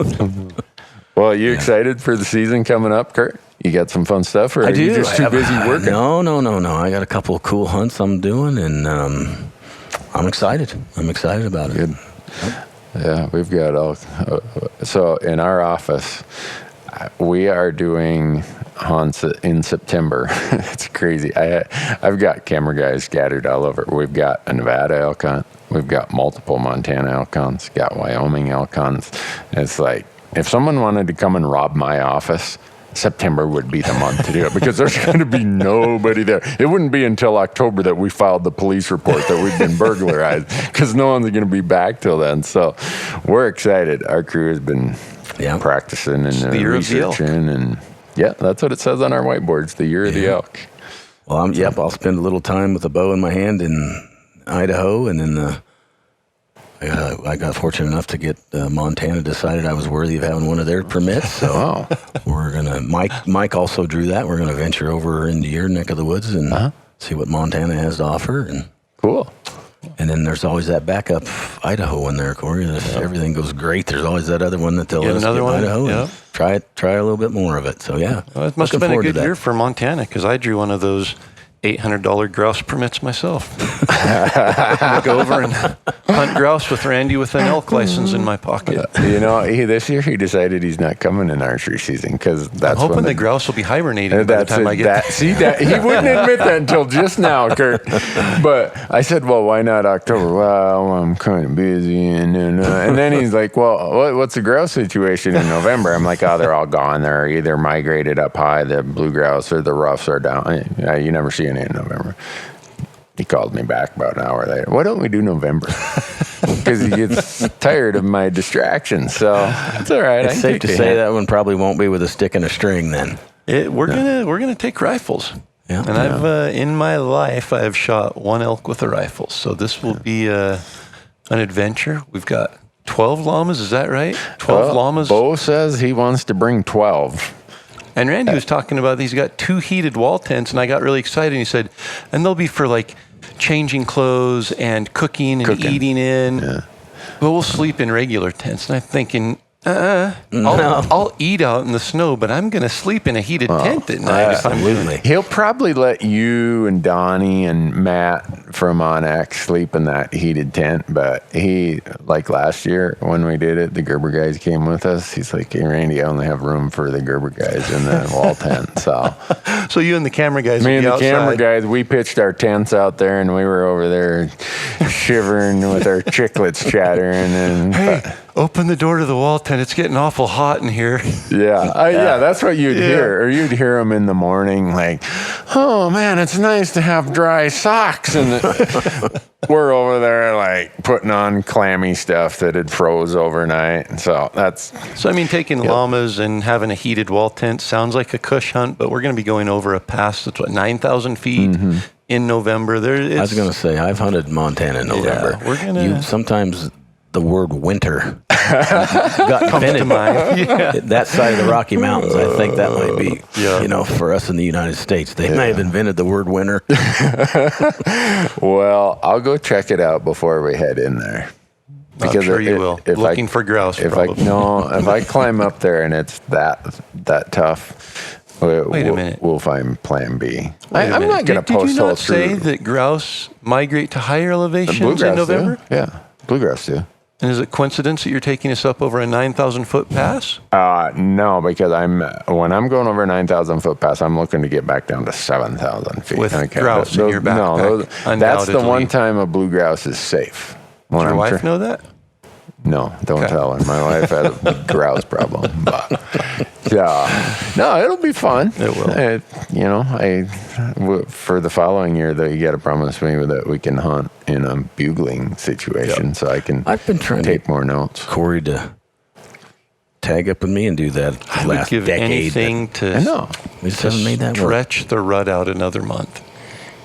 [SPEAKER 2] Well, are you excited for the season coming up, Kurt? You got some fun stuff, or are you just too busy working?
[SPEAKER 4] No. I got a couple of cool hunts I'm doing, and I'm excited. I'm excited about it.
[SPEAKER 2] Good. Yeah, we've got so in our office, we are doing hunts in September. It's crazy. I've got camera guys scattered all over. We've got a Nevada elk hunt. We've got multiple Montana elk hunts. Got Wyoming elk hunts. It's like, if someone wanted to come and rob my office, September would be the month to do it because there's going to be nobody there. It wouldn't be until October that we filed the police report that we've been burglarized because no one's going to be back till then. So we're excited. Our crew has been practicing and researching, and that's what it says on our whiteboards, the year of the elk.
[SPEAKER 4] Well, I'll spend a little time with a bow in my hand in Idaho, and then I got fortunate enough to get Montana decided I was worthy of having one of their permits. So we're gonna. Mike also drew that. We're gonna venture over into your neck of the woods and see what Montana has to offer. And
[SPEAKER 2] cool.
[SPEAKER 4] And then there's always that backup Idaho in there, Corey. If everything goes great, there's always that other one that they'll let us get Idaho and try a little bit more of it. So
[SPEAKER 5] well, it must have been a good year for Montana because I drew one of those $800 grouse permits myself. I go over and hunt grouse with Randy with an elk license in my pocket.
[SPEAKER 2] This year he decided he's not coming in archery season because that's
[SPEAKER 5] I'm hoping the grouse will be hibernating by the time I get there.
[SPEAKER 2] See, that he wouldn't admit that until just now, Kurt. But I said, well, why not October? Well, I'm kind of busy. And then he's like, well, what's the grouse situation in November? I'm like, they're all gone. They're either migrated up high, the blue grouse, or the roughs are down. You never see any in November. He called me back about an hour later. Why don't we do November? Because he gets tired of my distractions. So it's all right.
[SPEAKER 4] It's safe to say that one probably won't be with a stick and a string then.
[SPEAKER 5] We're gonna take rifles. Yeah. And I've in my life I have shot one elk with a rifle. So this will be an adventure. We've got 12 llamas. Is that right? 12 llamas.
[SPEAKER 2] Bo says he wants to bring 12.
[SPEAKER 5] And Randy was talking about he's got 2 heated wall tents, and I got really excited. And he said, and they'll be for like changing clothes and cooking and eating in. Yeah. But we'll sleep in regular tents. And I'm thinking, I'll eat out in the snow, but I'm going to sleep in a heated tent at night.
[SPEAKER 4] Absolutely.
[SPEAKER 2] He'll probably let you and Donnie and Matt from Onax sleep in that heated tent, but he, like last year when we did it, the Gerber guys came with us. He's like, hey, Randy, I only have room for the Gerber guys in the wall tent.
[SPEAKER 5] So you and the camera guys
[SPEAKER 2] Me and the
[SPEAKER 5] outside.
[SPEAKER 2] camera guys, we pitched our tents out there, and we were over there shivering with our chicklets chattering. And
[SPEAKER 5] hey, open the door to the wall tent. It's getting awful hot in here.
[SPEAKER 2] Yeah, that's what you'd hear. Or you'd hear them in the morning like, oh, man, it's nice to have dry socks. And we're over there like putting on clammy stuff that had froze overnight. So
[SPEAKER 5] I mean, taking llamas and having a heated wall tent sounds like a cush hunt, but we're going to be going over a pass that's 9,000 feet in November.
[SPEAKER 4] I was going to say, I've hunted Montana in November.
[SPEAKER 5] Yeah, we're gonna.
[SPEAKER 4] Sometimes the word winter got invented. That side of the Rocky Mountains. I think that might be, for us in the United States, they may have invented the word winter.
[SPEAKER 2] Well, I'll go check it out before we head in there.
[SPEAKER 5] Because I'm sure you will. Looking for grouse, probably.
[SPEAKER 2] If I climb up there and it's that tough,
[SPEAKER 5] Wait a minute.
[SPEAKER 2] We'll find Plan B. I'm not going to post
[SPEAKER 5] Did you not say that grouse migrate to higher elevations in November?
[SPEAKER 2] Do. Yeah, bluegrass do.
[SPEAKER 5] And is it coincidence that you're taking us up over a 9,000-foot pass?
[SPEAKER 2] No, because when I'm going over a 9,000-foot pass, I'm looking to get back down to 7,000 feet.
[SPEAKER 5] With grouse in your backpack.
[SPEAKER 2] No, that's the one time a blue grouse is safe.
[SPEAKER 5] Does your wife know that?
[SPEAKER 2] No, don't tell her. My wife has a big grouse problem. But no, it'll be fun.
[SPEAKER 5] It will.
[SPEAKER 2] For the following year, though, you got to promise me that we can hunt in a bugling situation, so I've been trying to take more notes.
[SPEAKER 4] Corey to tag up with me and do that
[SPEAKER 5] I
[SPEAKER 4] last
[SPEAKER 5] would give
[SPEAKER 4] decade.
[SPEAKER 5] Anything
[SPEAKER 2] I know.
[SPEAKER 4] We just haven't made that
[SPEAKER 5] stretch
[SPEAKER 4] work.
[SPEAKER 5] the rud out another month.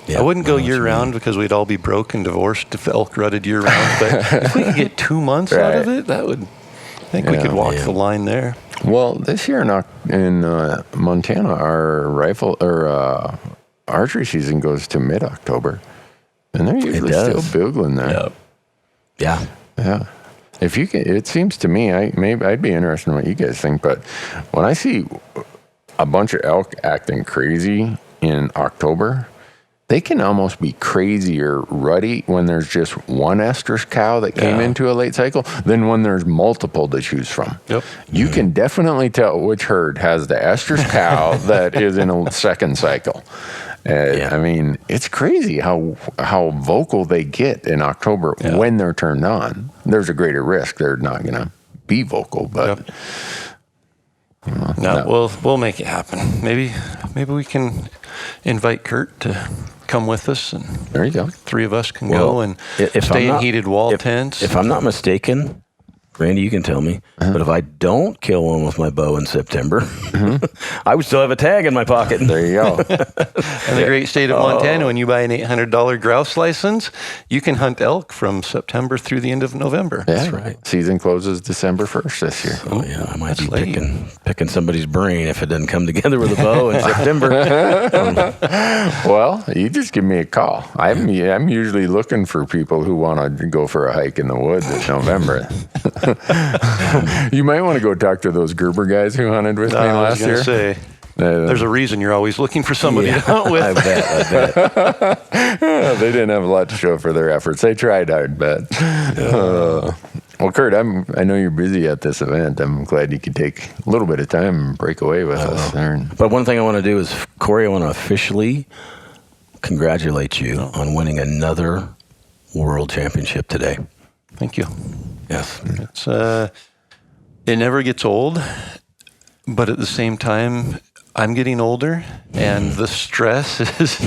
[SPEAKER 4] Yeah,
[SPEAKER 5] I wouldn't go year-round because we'd all be broke and divorced if elk rutted year-round. But if we could get 2 months out of it, I think we could walk the line there.
[SPEAKER 2] Well, this year in Montana, our archery season goes to mid-October, and they're usually still bugling there.
[SPEAKER 4] Yeah.
[SPEAKER 2] If you can, it seems to me, I'd be interested in what you guys think. But when I see a bunch of elk acting crazy in October, they can almost be crazy or ruddy when there's just one estrus cow that came into a late cycle than when there's multiple to choose from.
[SPEAKER 5] Yep.
[SPEAKER 2] You can definitely tell which herd has the estrus cow that is in a second cycle. I mean, it's crazy how vocal they get in October when they're turned on. There's a greater risk they're not going to be vocal, but...
[SPEAKER 5] We'll make it happen. Maybe we can invite Kurt to come with us, and
[SPEAKER 2] there you go.
[SPEAKER 5] 3 of us can go and stay in heated wall tents.
[SPEAKER 4] If I'm not mistaken, Randy, you can tell me, but if I don't kill one with my bow in September, I would still have a tag in my pocket.
[SPEAKER 2] There you go.
[SPEAKER 5] In the great state of Montana, when you buy an $800 grouse license, you can hunt elk from September through the end of November.
[SPEAKER 2] Yeah, that's right. Season closes December 1st this year.
[SPEAKER 4] Oh yeah, I might be picking somebody's brain if it doesn't come together with a bow in September.
[SPEAKER 2] Well, you just give me a call. I'm usually looking for people who want to go for a hike in the woods in November. You might want to go talk to those Gerber guys who hunted with me last year.
[SPEAKER 5] Say, there's a reason you're always looking for somebody to hunt with.
[SPEAKER 4] I bet.
[SPEAKER 2] They didn't have a lot to show for their efforts. They tried hard, but... Well, Kurt, I know you're busy at this event. I'm glad you could take a little bit of time and break away with us.
[SPEAKER 4] But one thing I want to do is, Corey, I want to officially congratulate you on winning another world championship today.
[SPEAKER 5] Thank you.
[SPEAKER 4] Yes.
[SPEAKER 5] It's, it never gets old, but at the same time, I'm getting older, and the stress is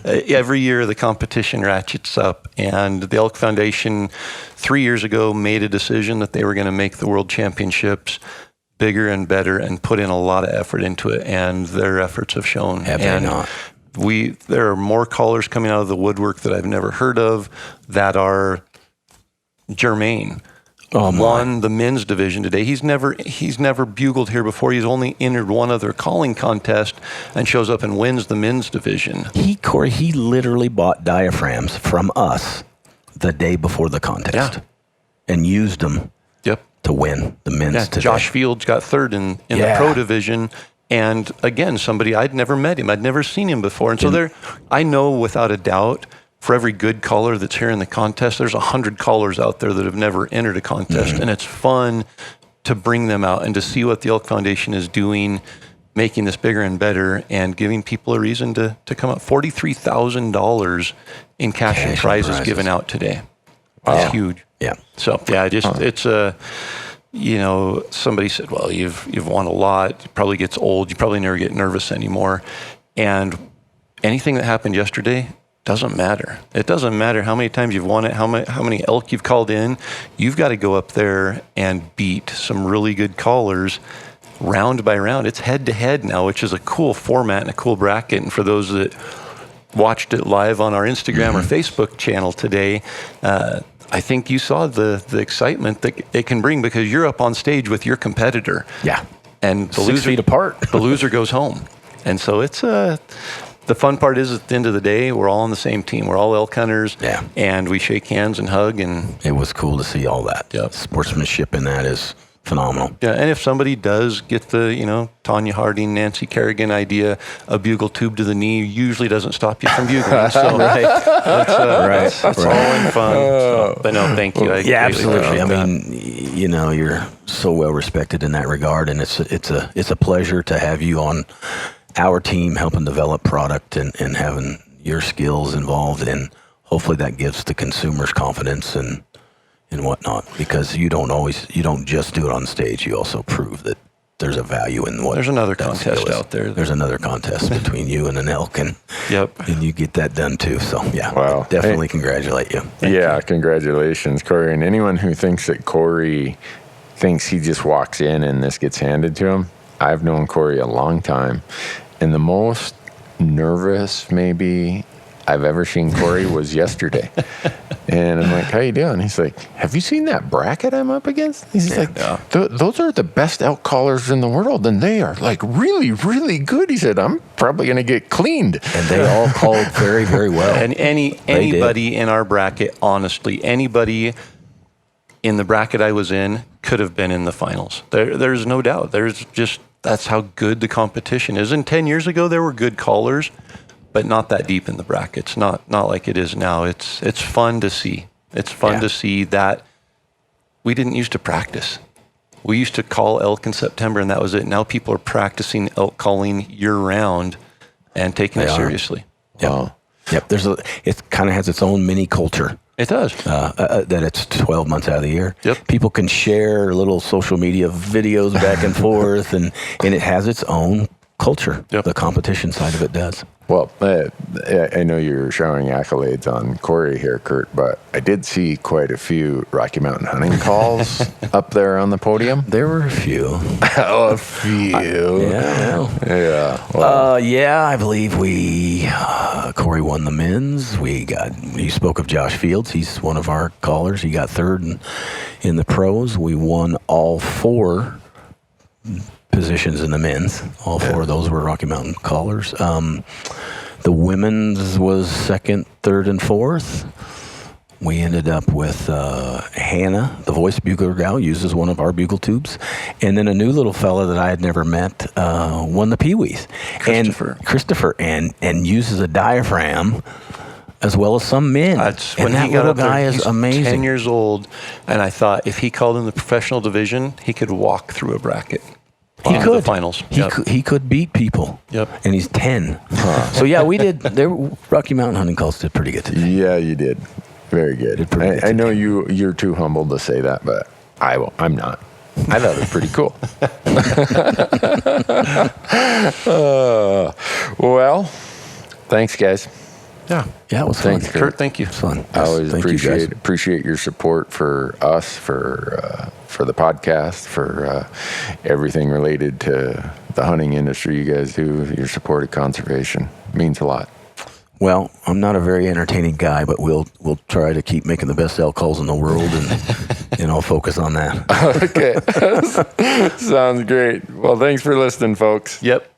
[SPEAKER 5] every year the competition ratchets up. And the Elk Foundation 3 years ago made a decision that they were going to make the World Championships bigger and better and put in a lot of effort into it, and their efforts have shown.
[SPEAKER 4] Have they not?
[SPEAKER 5] There are more callers coming out of the woodwork that I've never heard of that are germane. won the men's division today. He's never bugled here before. He's only entered one other calling contest and shows up and wins the men's division.
[SPEAKER 4] Corey, he literally bought diaphragms from us the day before the contest and used them to win the men's today.
[SPEAKER 5] Josh Fields got third in the pro division. And again, somebody, I'd never met him. I'd never seen him before. And so I know without a doubt, for every good caller that's here in the contest, there's 100 callers out there that have never entered a contest. And it's fun to bring them out and to see what the Elk Foundation is doing, making this bigger and better, and giving people a reason to come up. $43,000 in cash and prizes given out today. That's huge.
[SPEAKER 4] Yeah.
[SPEAKER 5] So it's somebody said, well, you've won a lot. It probably gets old. You probably never get nervous anymore. And anything that happened yesterday doesn't matter. It doesn't matter how many times you've won it, how many elk you've called in. You've got to go up there and beat some really good callers round by round. It's head to head now, which is a cool format and a cool bracket. And for those that watched it live on our Instagram or Facebook channel today, I think you saw the excitement that it can bring because you're up on stage with your competitor.
[SPEAKER 4] Yeah.
[SPEAKER 5] And the
[SPEAKER 4] 6 feet apart.
[SPEAKER 5] The loser goes home. And so it's the fun part is at the end of the day, we're all on the same team. We're all elk hunters.
[SPEAKER 4] Yeah.
[SPEAKER 5] And we shake hands and hug. And
[SPEAKER 4] it was cool to see all that.
[SPEAKER 5] Yep.
[SPEAKER 4] Sportsmanship in that is phenomenal.
[SPEAKER 5] Yeah, and if somebody does get the, Tanya Harding, Nancy Kerrigan idea, a bugle tube to the knee usually doesn't stop you from bugling. So that's all in fun. But no, thank you.
[SPEAKER 4] Absolutely. I mean, you're so well respected in that regard, and it's a pleasure to have you on our team helping develop product and having your skills involved, and hopefully that gives the consumers confidence and whatnot, because you don't just do it on stage. You also prove that there's a value in what.
[SPEAKER 5] There's another contest out there.
[SPEAKER 4] There's another contest between you and an elk, and you get that done too. So definitely congratulate you.
[SPEAKER 2] Congratulations, Corey. And anyone who thinks that Corey thinks he just walks in and this gets handed to him, I've known Corey a long time, and the most nervous maybe I've ever seen Corey was yesterday. And I'm like, how you doing? He's like, have you seen that bracket I'm up against? He's like, those are the best elk callers in the world, and they are like really, really good. He said, I'm probably going to get cleaned.
[SPEAKER 4] And they all called very, very well.
[SPEAKER 5] And anybody in our bracket, honestly, anybody in the bracket I was in could have been in the finals. There's no doubt. That's how good the competition is. And 10 years ago, there were good callers, but not that deep in the brackets, not like it is now. It's fun to see. It's fun to see that we didn't used to practice. We used to call elk in September, and that was it. Now people are practicing elk calling year-round and taking it seriously.
[SPEAKER 4] Yep. Yep. It kind of has its own mini culture.
[SPEAKER 5] It does.
[SPEAKER 4] That it's 12 months out of the year.
[SPEAKER 5] Yep.
[SPEAKER 4] People can share little social media videos back and forth, and it has its own culture.
[SPEAKER 2] Yep.
[SPEAKER 4] The competition side of it does.
[SPEAKER 2] Well, I know you're showering accolades on Corey here, Kurt, but I did see quite a few Rocky Mountain hunting calls up there on the podium.
[SPEAKER 4] There were a few.
[SPEAKER 2] A few.
[SPEAKER 4] I believe Corey won the men's. You spoke of Josh Fields. He's one of our callers. He got third in the pros. We won all 4 positions in the men's. All 4 of those were Rocky Mountain callers. The women's was 2nd, 3rd, and 4th. We ended up with Hannah, the voice bugler gal, uses one of our bugle tubes. And then a new little fella that I had never met won the Pee-wees. Christopher. And uses a diaphragm as well as some men.
[SPEAKER 5] That's
[SPEAKER 4] and
[SPEAKER 5] when
[SPEAKER 4] that
[SPEAKER 5] he got
[SPEAKER 4] little
[SPEAKER 5] up there,
[SPEAKER 4] guy is
[SPEAKER 5] he's
[SPEAKER 4] amazing.
[SPEAKER 5] 10 years old, and I thought if he called in the professional division, he could walk through a bracket.
[SPEAKER 4] He could.
[SPEAKER 5] The finals.
[SPEAKER 4] He could beat people.
[SPEAKER 5] Yep.
[SPEAKER 4] And he's 10. So we did. Rocky Mountain hunting calls did pretty good today.
[SPEAKER 2] Yeah, you did. Very good. I know you're too humble to say that, but I'm not. I thought it was pretty cool. Well, thanks, guys.
[SPEAKER 4] Yeah, it was
[SPEAKER 2] Thanks,
[SPEAKER 4] fun.
[SPEAKER 5] Kurt, thank you.
[SPEAKER 4] It was fun.
[SPEAKER 2] I always
[SPEAKER 4] Thank you, guys.
[SPEAKER 2] appreciate your support for us, for the podcast, for everything related to the hunting industry you guys do. Your support of conservation means a lot.
[SPEAKER 4] Well, I'm not a very entertaining guy, but we'll try to keep making the best elk calls in the world, and I'll focus on that.
[SPEAKER 2] Okay. Sounds great. Well, thanks for listening, folks.
[SPEAKER 5] Yep.